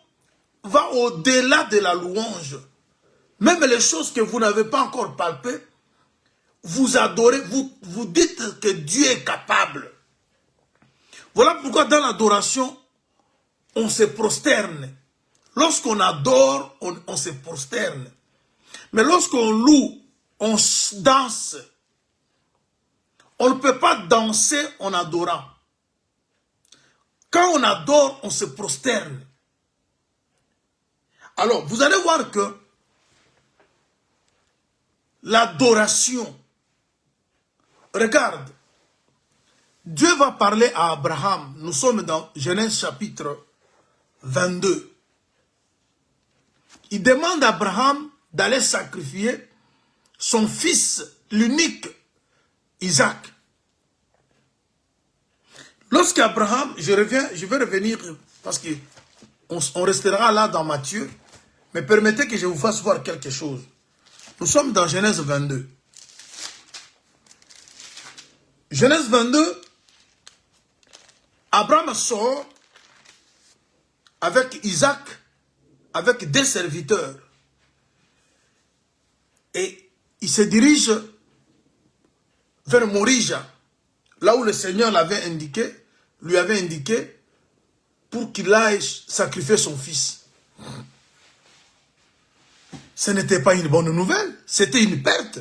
Speaker 2: va au-delà de la louange. Même les choses que vous n'avez pas encore palpées, vous adorez, vous dites que Dieu est capable. Voilà pourquoi dans l'adoration, on se prosterne. Lorsqu'on adore, on se prosterne. Mais lorsqu'on loue, on danse. On ne peut pas danser en adorant. Quand on adore, on se prosterne. Alors, vous allez voir que l'adoration, regarde, Dieu va parler à Abraham. Nous sommes dans Genèse chapitre 22. Il demande à Abraham d'aller sacrifier son fils, l'unique, Isaac. Lorsqu'Abraham, je vais revenir parce qu'on restera là dans Matthieu, mais permettez que je vous fasse voir quelque chose. Nous sommes dans Genèse 22. Genèse 22, Abraham sort avec Isaac, avec des serviteurs. Et il se dirige vers Morija, là où le Seigneur l'avait indiqué, lui avait indiqué, pour qu'il aille sacrifier son fils. Ce n'était pas une bonne nouvelle, c'était une perte.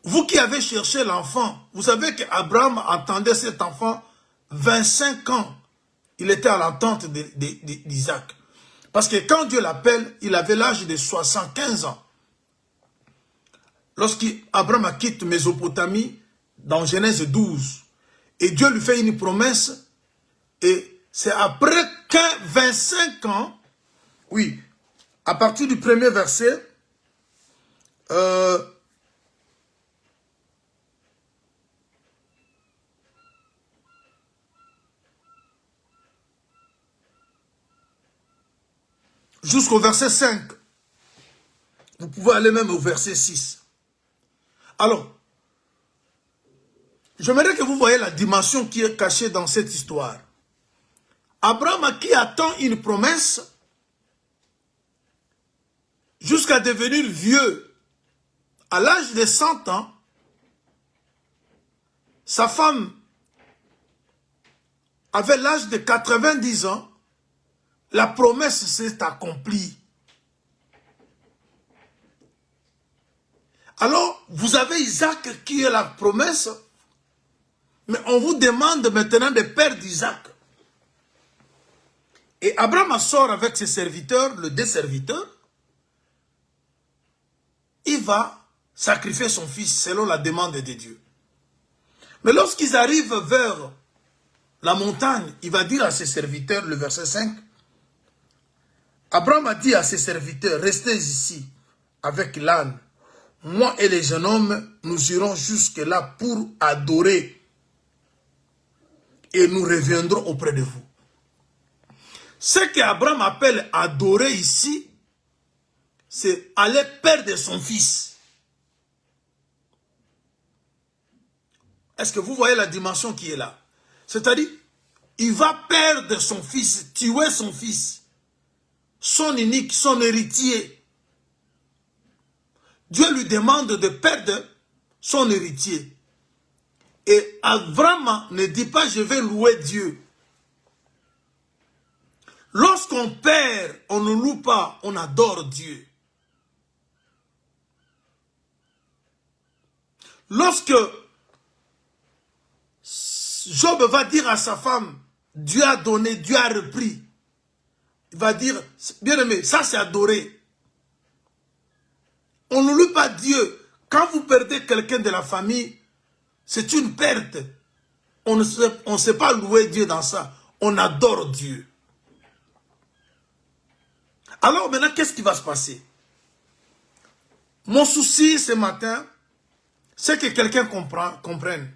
Speaker 2: Vous qui avez cherché l'enfant, vous savez qu'Abraham attendait cet enfant 25 ans. Il était à l'attente d'Isaac. Parce que quand Dieu l'appelle, il avait l'âge de 75 ans. Lorsqu'Abraham quitte Mésopotamie, dans Genèse 12, et Dieu lui fait une promesse, et c'est après 25 ans, oui, à partir du premier verset, jusqu'au verset 5. Vous pouvez aller même au verset 6. Alors, j'aimerais que vous voyez la dimension qui est cachée dans cette histoire. Abraham qui attend une promesse jusqu'à devenir vieux, à l'âge de 100 ans, sa femme avait l'âge de 90 ans, la promesse s'est accomplie. Alors, vous avez Isaac qui est la promesse, mais on vous demande maintenant de perdre Isaac. Et Abraham sort avec ses serviteurs, les deux serviteurs, il va sacrifier son fils selon la demande de Dieu. Mais lorsqu'ils arrivent vers la montagne, il va dire à ses serviteurs, le verset 5, Abraham a dit à ses serviteurs, restez ici avec l'âne. Moi et les jeunes hommes, nous irons jusque là pour adorer. Et nous reviendrons auprès de vous. Ce qu'Abraham appelle adorer ici, c'est aller perdre son fils. Est-ce que vous voyez la dimension qui est là? C'est-à-dire, il va perdre son fils, tuer son fils, son unique, son héritier. Dieu lui demande de perdre son héritier. Et Abraham ne dit pas je vais louer Dieu. Lorsqu'on perd, on ne loue pas, on adore Dieu. Lorsque Job va dire à sa femme, Dieu a donné, Dieu a repris, il va dire, bien aimé, ça c'est adorer. On ne loue pas Dieu. Quand vous perdez quelqu'un de la famille, c'est une perte. On ne sait pas louer Dieu dans ça. On adore Dieu. Alors maintenant, qu'est-ce qui va se passer? Mon souci ce matin, c'est que quelqu'un comprenne.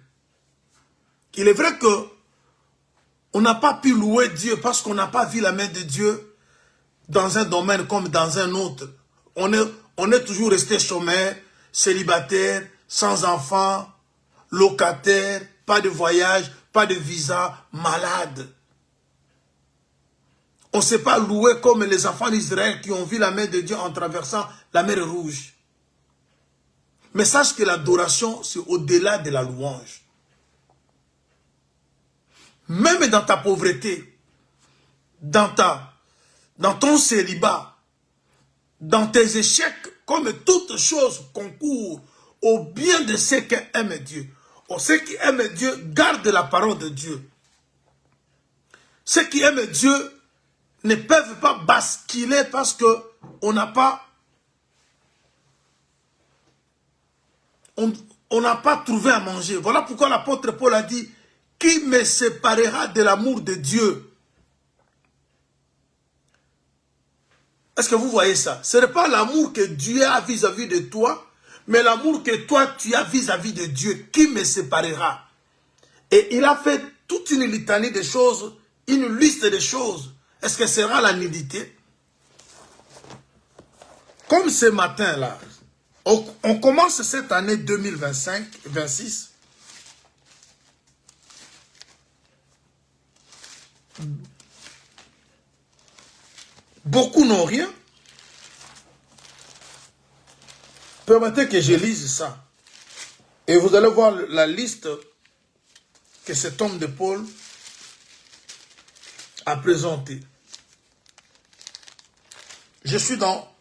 Speaker 2: Il est vrai que on n'a pas pu louer Dieu parce qu'on n'a pas vu la main de Dieu dans un domaine comme dans un autre. On est toujours resté chômeur, célibataire, sans enfant, locataire, pas de voyage, pas de visa, malade. On ne s'est pas loué comme les enfants d'Israël qui ont vu la main de Dieu en traversant la mer Rouge. Mais sache que l'adoration, c'est au-delà de la louange. Même dans ta pauvreté, dans ton célibat, dans tes échecs, comme toute chose concourt au bien de ceux qui aiment Dieu. Ceux qui aiment Dieu gardent la parole de Dieu. Ceux qui aiment Dieu ne peuvent pas basculer parce qu'on n'a pas trouvé à manger. Voilà pourquoi l'apôtre Paul a dit, qui me séparera de l'amour de Dieu? Est-ce que vous voyez ça? Ce n'est pas l'amour que Dieu a vis-à-vis de toi, mais l'amour que toi tu as vis-à-vis de Dieu. Qui me séparera? Et il a fait toute une litanie de choses, une liste de choses. Est-ce que ce sera la nudité? Comme ce matin-là, on commence cette année 2025-26. Beaucoup n'ont rien. Permettez que je lise ça. Et vous allez voir la liste que cet homme de Paul a présentée. Je suis dans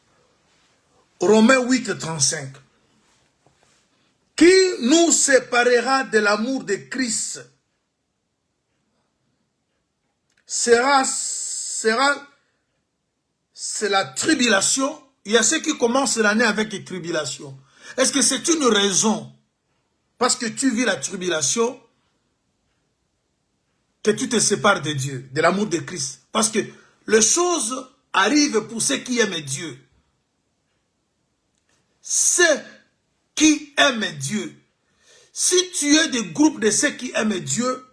Speaker 2: Romains 8, 35. Qui nous séparera de l'amour de Christ? C'est la tribulation. Il y a ceux qui commencent l'année avec les tribulations. Est-ce que c'est une raison, parce que tu vis la tribulation, que tu te sépares de Dieu, de l'amour de Christ? Parce que les choses arrivent pour ceux qui aiment Dieu. Ceux qui aiment Dieu. Si tu es des groupes de ceux qui aiment Dieu,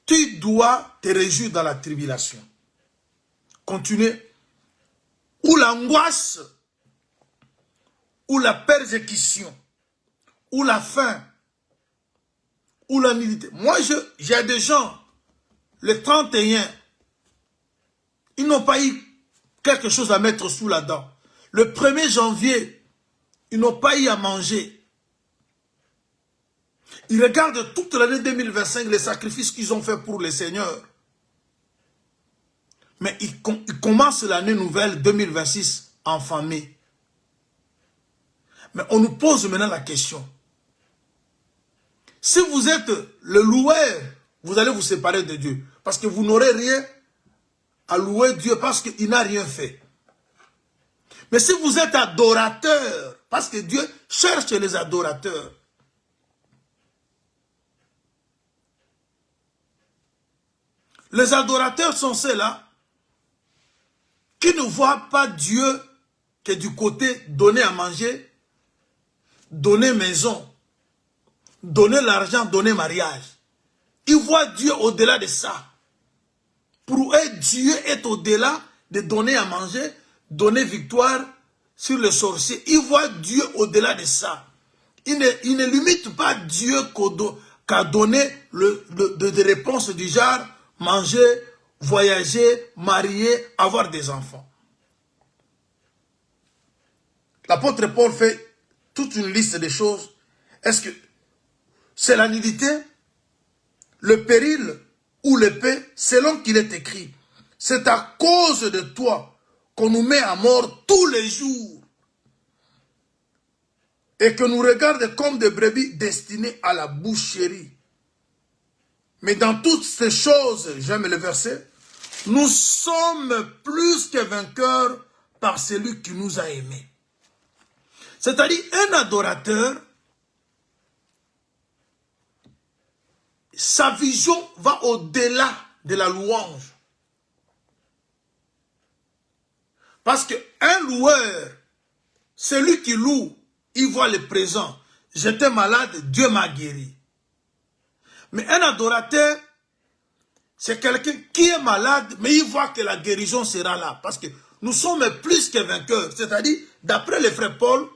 Speaker 2: tu dois te réjouir dans la tribulation. Continuez. Ou l'angoisse, ou la persécution, ou la faim, ou la nudité. Moi, j'ai des gens, le 31, ils n'ont pas eu quelque chose à mettre sous la dent. Le 1er janvier, ils n'ont pas eu à manger. Ils regardent toute l'année 2025, les sacrifices qu'ils ont fait pour le Seigneur. Mais ils commencent l'année nouvelle 2026 en famille. Mais on nous pose maintenant la question. Si vous êtes le loueur, vous allez vous séparer de Dieu. Parce que vous n'aurez rien à louer Dieu parce qu'il n'a rien fait. Mais si vous êtes adorateur, parce que Dieu cherche les adorateurs. Les adorateurs sont ceux-là qui ne voient pas Dieu que du côté donner à manger, donner maison, donner l'argent, donner mariage. Ils voient Dieu au-delà de ça. Pour eux, Dieu est au-delà de donner à manger, donner victoire sur les sorciers. Ils voient Dieu au-delà de ça. Ils ne limitent pas Dieu qu'à donner des réponses du genre manger, voyager, marier, avoir des enfants. L'apôtre Paul fait toute une liste de choses. Est-ce que c'est la nudité, le péril ou l'épée, selon qu'il est écrit? C'est à cause de toi qu'on nous met à mort tous les jours et que nous regarde comme des brebis destinées à la boucherie. Mais dans toutes ces choses, j'aime le verset, nous sommes plus que vainqueurs par celui qui nous a aimés. C'est-à-dire, un adorateur, sa vision va au-delà de la louange. Parce qu'un loueur, celui qui loue, il voit le présent. J'étais malade, Dieu m'a guéri. Mais un adorateur, c'est quelqu'un qui est malade, mais il voit que la guérison sera là. Parce que nous sommes plus que vainqueurs. C'est-à-dire, d'après le frère Paul,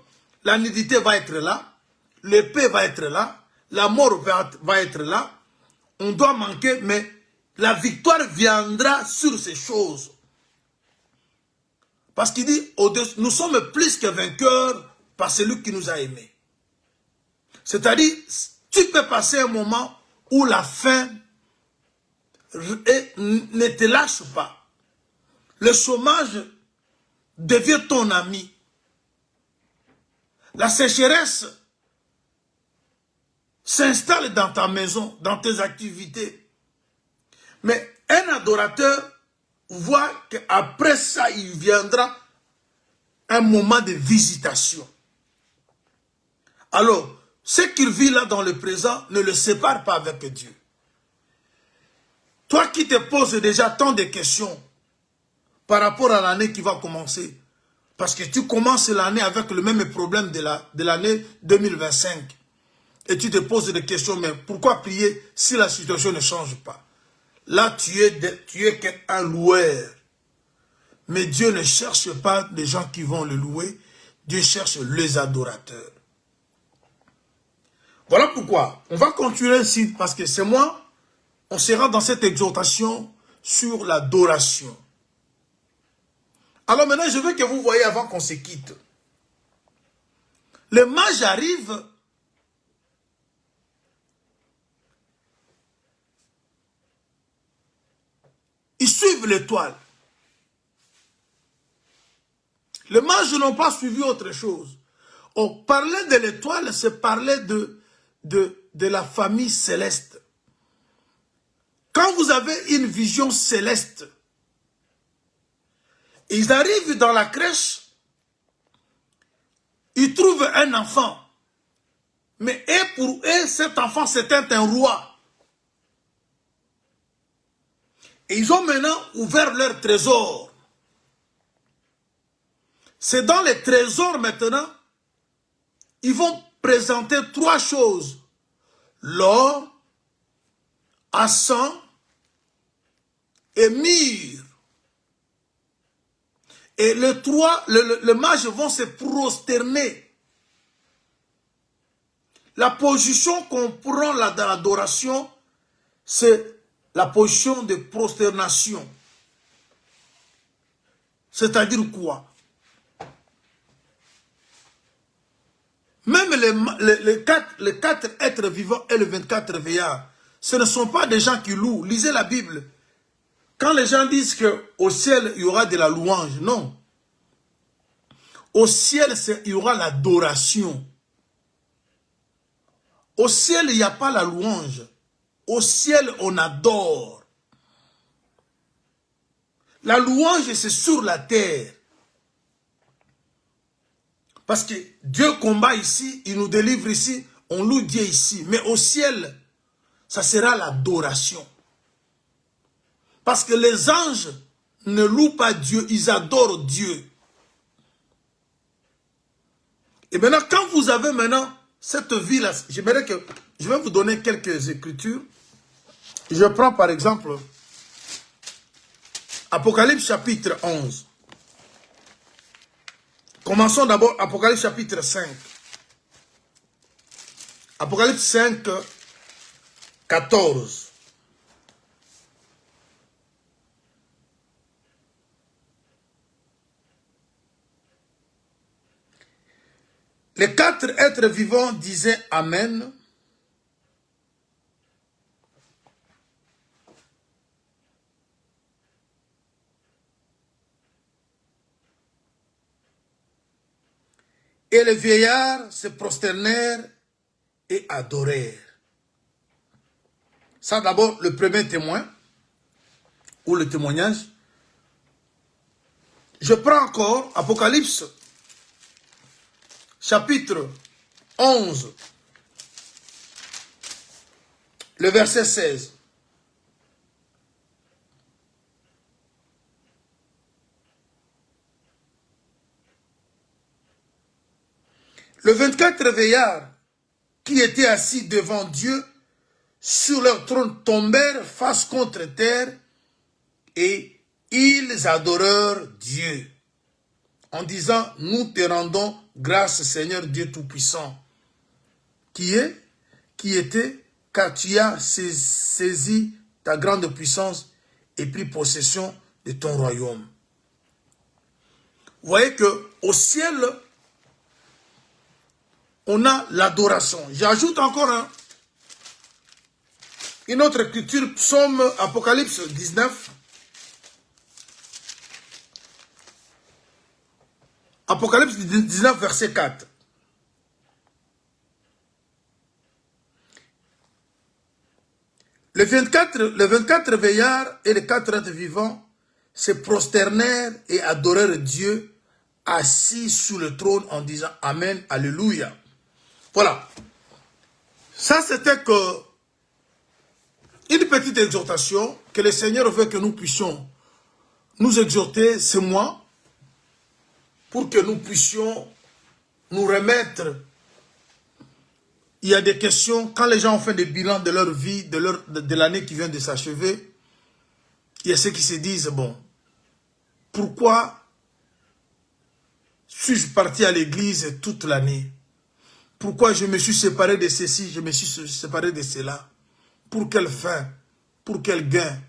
Speaker 2: la nudité va être là, l'épée va être là, la mort va être là. On doit manquer, mais la victoire viendra sur ces choses. Parce qu'il dit, nous sommes plus que vainqueurs par celui qui nous a aimés. C'est-à-dire, tu peux passer un moment où la faim ne te lâche pas. Le chômage devient ton ami. La sécheresse s'installe dans ta maison, dans tes activités. Mais un adorateur voit qu'après ça, il viendra un moment de visitation. Alors, ce qu'il vit là dans le présent ne le sépare pas avec Dieu. Toi qui te poses déjà tant de questions par rapport à l'année qui va commencer, parce que tu commences l'année avec le même problème de l'année 2025, et tu te poses des questions, mais pourquoi prier si la situation ne change pas? Là, tu es qu'un loueur. Mais Dieu ne cherche pas des gens qui vont le louer, Dieu cherche les adorateurs. Voilà pourquoi on va continuer ainsi, parce que c'est moi, on sera dans cette exhortation sur l'adoration. Alors maintenant, je veux que vous voyez avant qu'on se quitte. Les mages arrivent. Ils suivent l'étoile. Les mages n'ont pas suivi autre chose. On parlait de l'étoile, c'est parler de la famille céleste. Quand vous avez une vision céleste, ils arrivent dans la crèche, ils trouvent un enfant. Mais pour eux, cet enfant, c'était un roi. Et ils ont maintenant ouvert leur trésor. C'est dans les trésors maintenant, ils vont présenter 3 choses. L'or, argent et myrrhe. Et les mages vont se prosterner. La position qu'on prend là dans l'adoration, c'est la position de prosternation. C'est-à-dire quoi? Même les 4 êtres vivants et les 24 veillards, ce ne sont pas des gens qui louent. Lisez la Bible. Quand les gens disent qu'au ciel, il y aura de la louange, non. Au ciel, il y aura l'adoration. Au ciel, il n'y a pas la louange. Au ciel, on adore. La louange, c'est sur la terre. Parce que Dieu combat ici, il nous délivre ici, on loue Dieu ici. Mais au ciel, ça sera l'adoration. Parce que les anges ne louent pas Dieu, ils adorent Dieu. Et maintenant, quand vous avez maintenant cette vie-là, j'aimerais que je vais vous donner quelques écritures. Je prends par exemple Apocalypse chapitre 11. Commençons d'abord Apocalypse chapitre 5. Apocalypse 5, 14. Les 4 êtres vivants disaient Amen. Et les vieillards se prosternèrent et adorèrent. Ça d'abord le premier témoin, ou le témoignage. Je prends encore Apocalypse, chapitre 11, le verset 16. Le 24 veillards qui étaient assis devant Dieu sur leur trône tombèrent face contre terre et ils adorèrent Dieu en disant, nous te rendons grâce Seigneur Dieu Tout-Puissant, qui était, car tu as saisi ta grande puissance et pris possession de ton royaume. Vous voyez que au ciel, on a l'adoration. J'ajoute encore une autre écriture, psaume Apocalypse 19. Apocalypse 19, verset 4. Les 24 veillards et les 4 êtres vivants se prosternèrent et adorèrent Dieu assis sur le trône en disant Amen, Alléluia. Voilà. Ça, c'était que une petite exhortation que le Seigneur veut que nous puissions nous exhorter ce mois pour que nous puissions nous remettre. Il y a des questions, quand les gens ont fait des bilans de leur vie, de l'année qui vient de s'achever, il y a ceux qui se disent, bon, pourquoi suis-je parti à l'église toute l'année? Pourquoi je me suis séparé de ceci, je me suis séparé de cela? Pour quelle fin? Pour quel gain?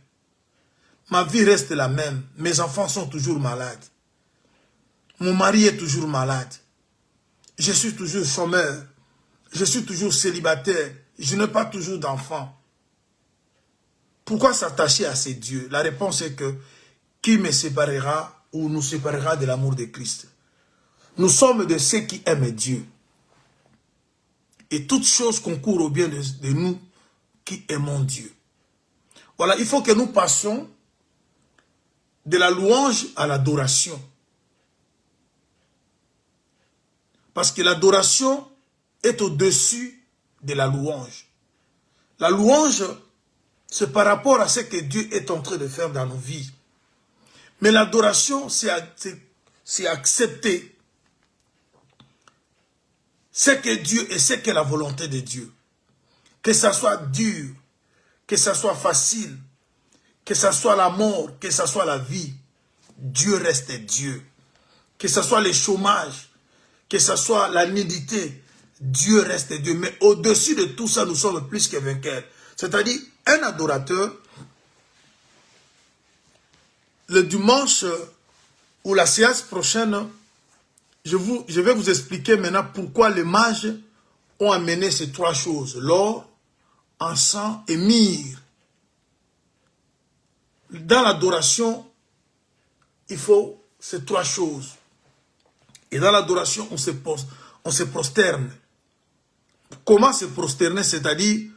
Speaker 2: Ma vie reste la même. Mes enfants sont toujours malades. Mon mari est toujours malade. Je suis toujours chômeur. Je suis toujours célibataire. Je n'ai pas toujours d'enfants. Pourquoi s'attacher à ces dieux? La réponse est que qui me séparera ou nous séparera de l'amour de Christ? Nous sommes de ceux qui aiment Dieu. Et toute chose concourt au bien de nous qui aimons Dieu. Voilà, il faut que nous passions de la louange à l'adoration. Parce que l'adoration est au-dessus de la louange. La louange, c'est par rapport à ce que Dieu est en train de faire dans nos vies. Mais l'adoration, c'est accepter ce que Dieu et ce qu'est la volonté de Dieu. Que ça soit dur, que ça soit facile, que ça soit la mort, que ça soit la vie, Dieu reste Dieu. Que ça soit le chômage, que ça soit la nudité, Dieu reste Dieu. Mais au-dessus de tout ça, nous sommes plus que vainqueurs. C'est-à-dire, un adorateur, le dimanche ou la séance prochaine, je vais vous expliquer maintenant pourquoi les mages ont amené ces trois choses. L'or, encens et myrrhe. Dans l'adoration, il faut ces trois choses. Et dans l'adoration, on se prosterne. Comment se prosterner? C'est-à-dire,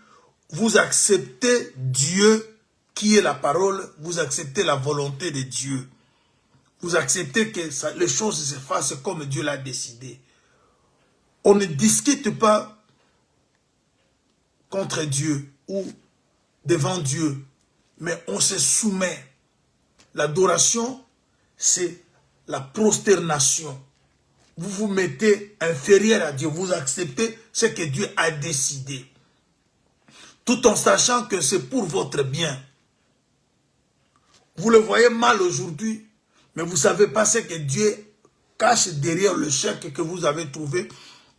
Speaker 2: vous acceptez Dieu qui est la parole, vous acceptez la volonté de Dieu. Vous acceptez que les choses se fassent comme Dieu l'a décidé. On ne discute pas contre Dieu ou devant Dieu, mais on se soumet. L'adoration, c'est la prosternation. Vous vous mettez inférieur à Dieu, vous acceptez ce que Dieu a décidé. Tout en sachant que c'est pour votre bien. Vous le voyez mal aujourd'hui, mais vous ne savez pas ce que Dieu cache derrière le chèque que vous avez trouvé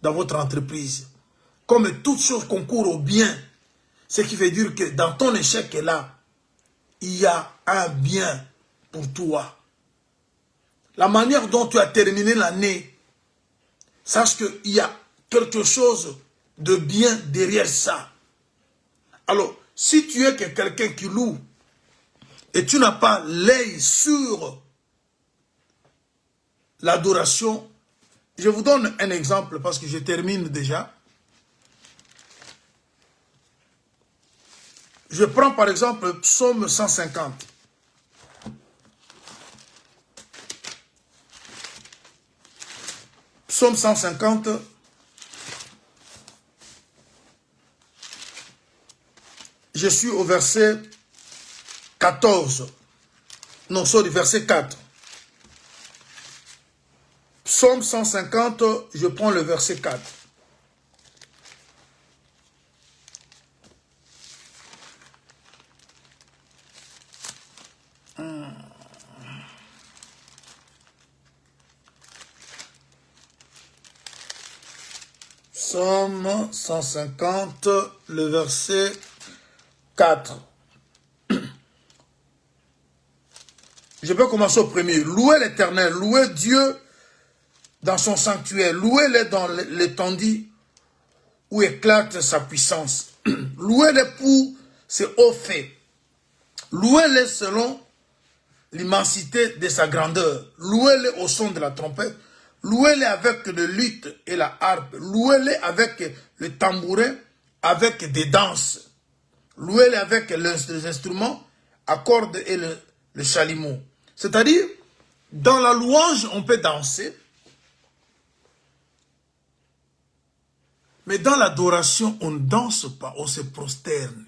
Speaker 2: dans votre entreprise. Comme toute chose concourt au bien, ce qui veut dire que dans ton échec là, il y a un bien pour toi. La manière dont tu as terminé l'année, sache qu'il y a quelque chose de bien derrière ça. Alors, si tu es quelqu'un qui loue et tu n'as pas l'œil sur l'adoration, je vous donne un exemple parce que je termine déjà. Je prends par exemple Psaume 150. Psaume 150. Je suis au verset 14. Non, sorry, verset 4. Psaume 150, je prends le verset 4. Psaume 150, le verset 4. Je peux commencer au premier. Louez l'Éternel, louez Dieu dans son sanctuaire, louez-le dans l'étendue où éclate sa puissance. Louez-le pour ses hauts faits. Louez-le selon l'immensité de sa grandeur. Louez-le au son de la trompette. Louez-le avec le luth et la harpe. Louez-le avec le tambourin, avec des danses. Louez-le avec les instruments à cordes et le chalumeau. C'est-à-dire, dans la louange, on peut danser. Mais dans l'adoration, on ne danse pas, on se prosterne.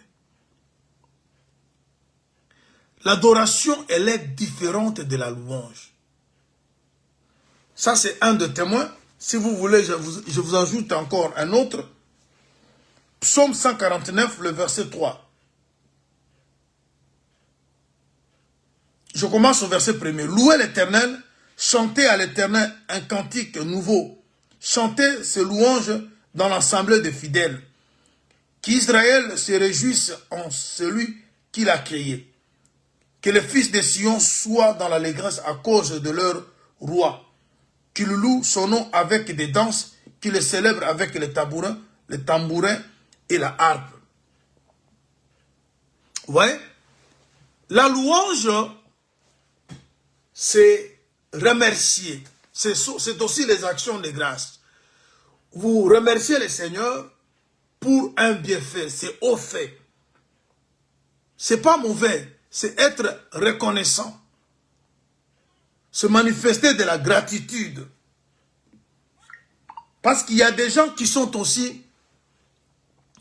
Speaker 2: L'adoration, elle est différente de la louange. Ça, c'est un de témoins. Si vous voulez, je vous ajoute encore un autre. Psaume 149, le verset 3. Je commence au verset 1er. Louez l'Éternel, chantez à l'Éternel un cantique nouveau. Chantez ses louanges dans l'assemblée des fidèles. Qu'Israël se réjouisse en celui qui l'a créé. Que les fils de Sion soient dans l'allégresse à cause de leur roi. qui le loue son nom avec des danses, qui le célèbre avec les tambourins et la harpe. Vous voyez? La louange, c'est remercier. C'est aussi les actions de grâce. Vous remerciez le Seigneur pour un bienfait, c'est au fait. C'est pas mauvais, c'est être reconnaissant. Se manifester de la gratitude. Parce qu'il y a des gens qui sont aussi,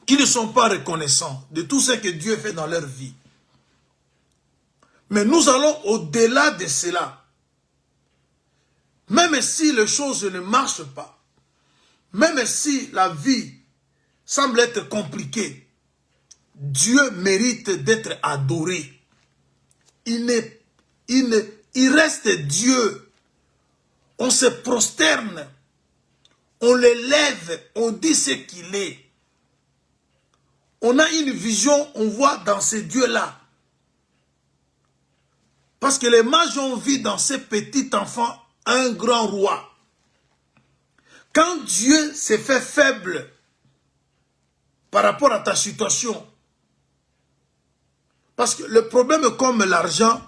Speaker 2: qui ne sont pas reconnaissants de tout ce que Dieu fait dans leur vie. Mais nous allons au-delà de cela. Même si les choses ne marchent pas, même si la vie semble être compliquée, Dieu mérite d'être adoré. Il reste Dieu. On se prosterne, on l'élève, on dit ce qu'il est. On a une vision, on voit dans ce Dieu-là. Parce que les mages ont vu dans ces petits enfants un grand roi. Quand Dieu s'est fait faible par rapport à ta situation, parce que le problème comme l'argent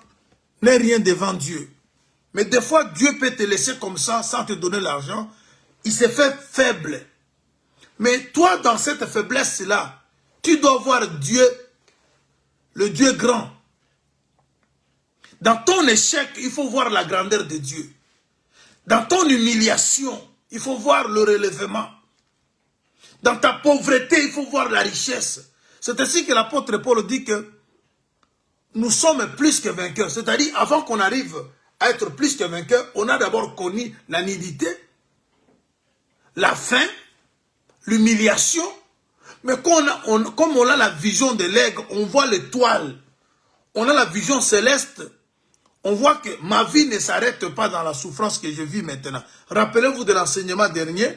Speaker 2: n'est rien devant Dieu. Mais des fois, Dieu peut te laisser comme ça sans te donner l'argent. Il s'est fait faible. Mais toi, dans cette faiblesse-là, tu dois voir Dieu, le Dieu grand. Dans ton échec, il faut voir la grandeur de Dieu. Dans ton humiliation, il faut voir le relèvement. Dans ta pauvreté, il faut voir la richesse. C'est ainsi que l'apôtre Paul dit que nous sommes plus que vainqueurs. C'est-à-dire, avant qu'on arrive à être plus que vainqueurs, on a d'abord connu la nudité, la faim, l'humiliation. Mais comme on a la vision de l'aigle, on voit l'étoile. On a la vision céleste. On voit que ma vie ne s'arrête pas dans la souffrance que je vis maintenant. Rappelez-vous de l'enseignement dernier.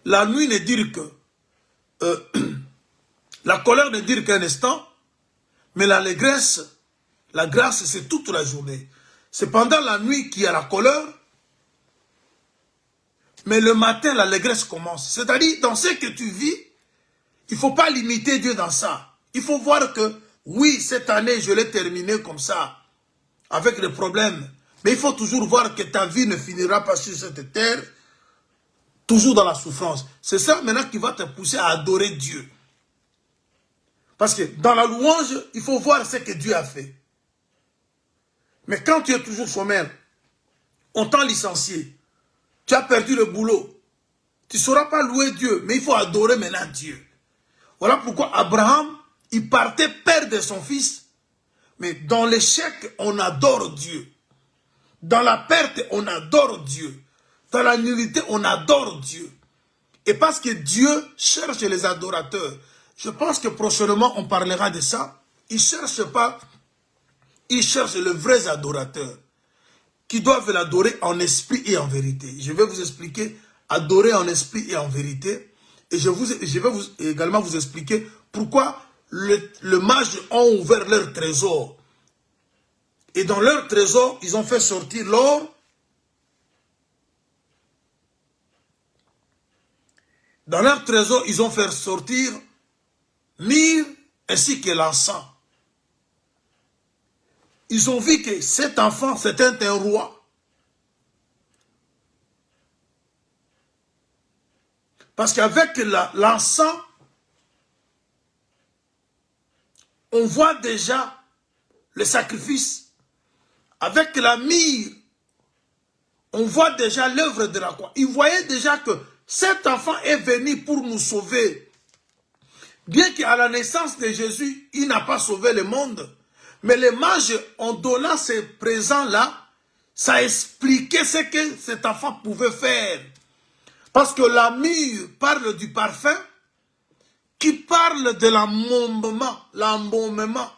Speaker 2: La nuit ne dure que... la colère ne dure qu'un instant. Mais l'allégresse, la grâce, c'est toute la journée. C'est pendant la nuit qu'il y a la colère. Mais le matin, l'allégresse commence. C'est-à-dire, dans ce que tu vis, il ne faut pas limiter Dieu dans ça. Il faut voir que, oui, cette année, je l'ai terminé comme ça, avec des problèmes. Mais il faut toujours voir que ta vie ne finira pas sur cette terre, toujours dans la souffrance. C'est ça maintenant qui va te pousser à adorer Dieu. Parce que dans la louange, il faut voir ce que Dieu a fait. Mais quand tu es toujours chômeur, on t'a licencié, tu as perdu le boulot, tu ne sauras pas louer Dieu, mais il faut adorer maintenant Dieu. Voilà pourquoi Abraham, il partait perdre son fils, mais dans l'échec, on adore Dieu. Dans la perte, on adore Dieu. Dans la nullité, on adore Dieu. Et parce que Dieu cherche les adorateurs. Je pense que prochainement, on parlera de ça. Il ne cherche pas, il cherche les vrais adorateurs qui doivent l'adorer en esprit et en vérité. Je vais vous expliquer adorer en esprit et en vérité. Et je vais également vous expliquer pourquoi les mages ont ouvert leur trésor. Et dans leur trésor, ils ont fait sortir l'or. Dans leur trésor, ils ont fait sortir myrrhe ainsi que l'encens. Ils ont vu que cet enfant, c'était un roi. Parce qu'avec l'encens, on voit déjà le sacrifice. Avec la myrrhe, on voit déjà l'œuvre de la croix. Ils voyaient déjà que cet enfant est venu pour nous sauver. Bien qu'à la naissance de Jésus, il n'a pas sauvé le monde. Mais les mages, en donnant ces présents-là, ça expliquait ce que cet enfant pouvait faire. Parce que la myrrhe parle du parfum, qui parle de l'embaumement.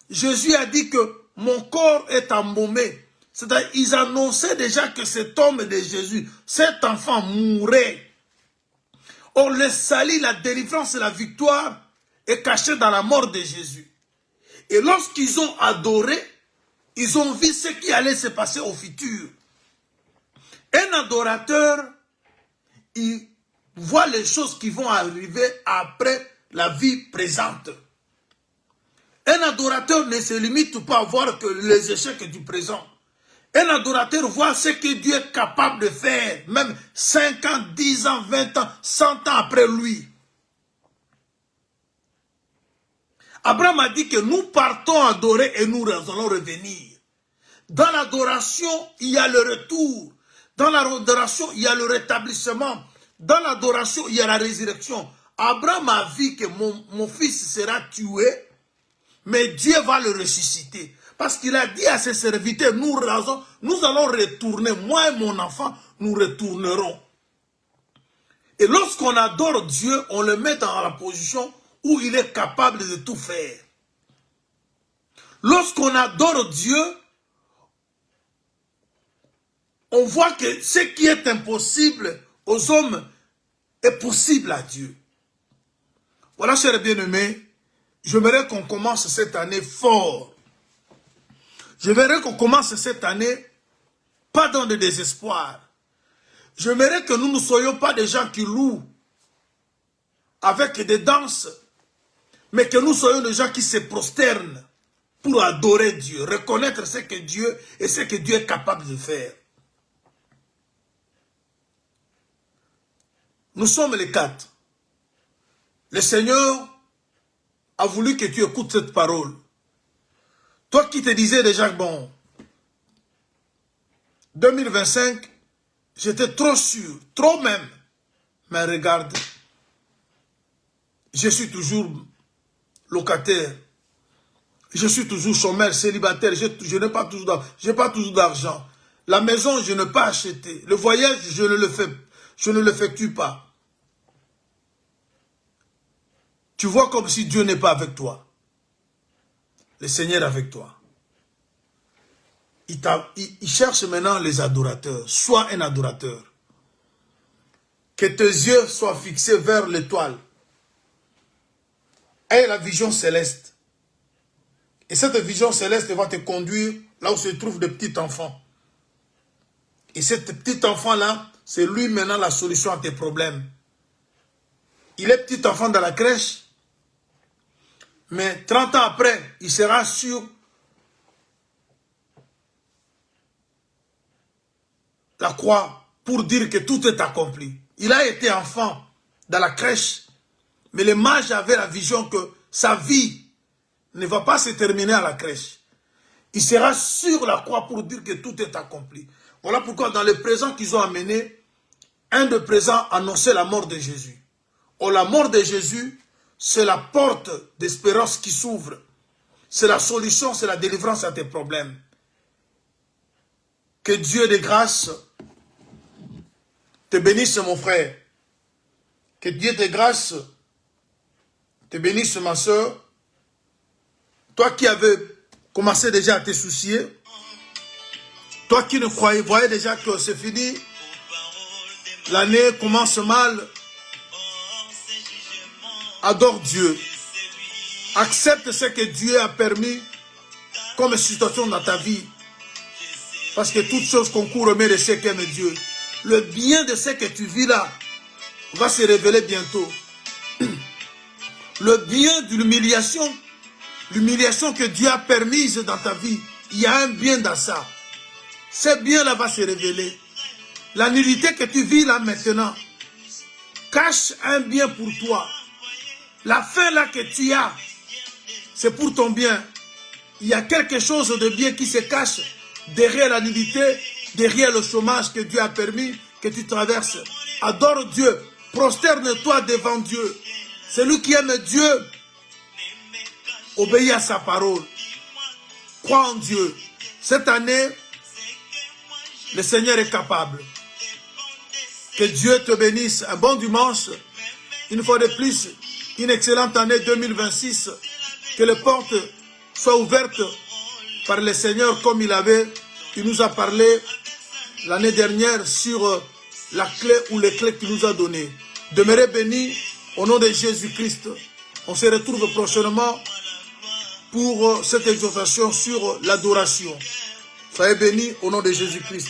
Speaker 2: Jésus a dit que mon corps est embaumé. C'est-à-dire, ils annonçaient déjà que cet homme de Jésus, cet enfant mourrait. Or, le salut, la délivrance et la victoire est cachée dans la mort de Jésus. Et lorsqu'ils ont adoré, ils ont vu ce qui allait se passer au futur. Un adorateur, il voit les choses qui vont arriver après la vie présente. Un adorateur ne se limite pas à voir que les échecs du présent. Un adorateur voit ce que Dieu est capable de faire, même 5 ans, 10 ans, 20 ans, 100 ans après lui. Abraham a dit que nous partons adorer et nous allons revenir. Dans l'adoration, il y a le retour. Dans l'adoration, il y a le rétablissement. Dans l'adoration, il y a la résurrection. Abraham a vu que mon fils sera tué, mais Dieu va le ressusciter. Parce qu'il a dit à ses serviteurs, nous allons retourner, moi et mon enfant, nous retournerons. Et lorsqu'on adore Dieu, on le met dans la position où il est capable de tout faire. Lorsqu'on adore Dieu, on voit que ce qui est impossible aux hommes est possible à Dieu. Voilà, chers bien-aimés, j'aimerais qu'on commence cette année fort. J'aimerais qu'on commence cette année pas dans le désespoir. J'aimerais que nous ne soyons pas des gens qui louent avec des danses, mais que nous soyons des gens qui se prosternent pour adorer Dieu, reconnaître ce que Dieu et ce que Dieu est capable de faire. Nous sommes les 4. Le Seigneur a voulu que tu écoutes cette parole. Toi qui te disais déjà, bon, 2025, j'étais trop sûr, trop même. Mais regarde, je suis toujours locataire. Je suis toujours chômeur, célibataire. Je n'ai pas toujours d'argent. La maison, je n'ai pas acheté. Le voyage, je ne l'effectue pas. Tu vois comme si Dieu n'est pas avec toi. Le Seigneur est avec toi. Il cherche maintenant les adorateurs. Sois un adorateur. Que tes yeux soient fixés vers l'étoile. Aie la vision céleste. Et cette vision céleste va te conduire là où se trouvent des petits enfants. Et cet petit enfant-là, c'est lui maintenant la solution à tes problèmes. Il est petit enfant dans la crèche. Mais 30 ans après, il sera sur la croix pour dire que tout est accompli. Il a été enfant dans la crèche, mais le mage avait la vision que sa vie ne va pas se terminer à la crèche. Il sera sur la croix pour dire que tout est accompli. Voilà pourquoi dans le présent qu'ils ont amené, un des présents annonçait la mort de Jésus. Or, la mort de Jésus, c'est la porte d'espérance qui s'ouvre. C'est la solution, c'est la délivrance à tes problèmes. Que Dieu de grâce te bénisse, mon frère. Que Dieu de grâce te bénisse, ma soeur. Toi qui avais commencé déjà à te soucier, toi qui ne voyais déjà que c'est fini, l'année commence mal, adore Dieu. Accepte ce que Dieu a permis comme situation dans ta vie. Parce que toutes choses concourent au mieux de ceux qui aiment Dieu. Le bien de ce que tu vis là va se révéler bientôt. Le bien de l'humiliation que Dieu a permise dans ta vie, il y a un bien dans ça. Ce bien-là va se révéler. La nullité que tu vis là maintenant cache un bien pour toi. La fin là que tu as, c'est pour ton bien. Il y a quelque chose de bien qui se cache derrière la nullité, derrière le chômage que Dieu a permis que tu traverses. Adore Dieu, prosterne-toi devant Dieu. Celui qui aime Dieu, obéit à sa parole. Crois en Dieu. Cette année, le Seigneur est capable. Que Dieu te bénisse. Un bon dimanche. Une fois de plus, une excellente année 2026. Que les portes soient ouvertes par le Seigneur comme il nous a parlé l'année dernière sur la clé ou les clés qu'il nous a données. Demeurez bénis au nom de Jésus-Christ. On se retrouve prochainement pour cette exhortation sur l'adoration. Soyez bénis au nom de Jésus-Christ.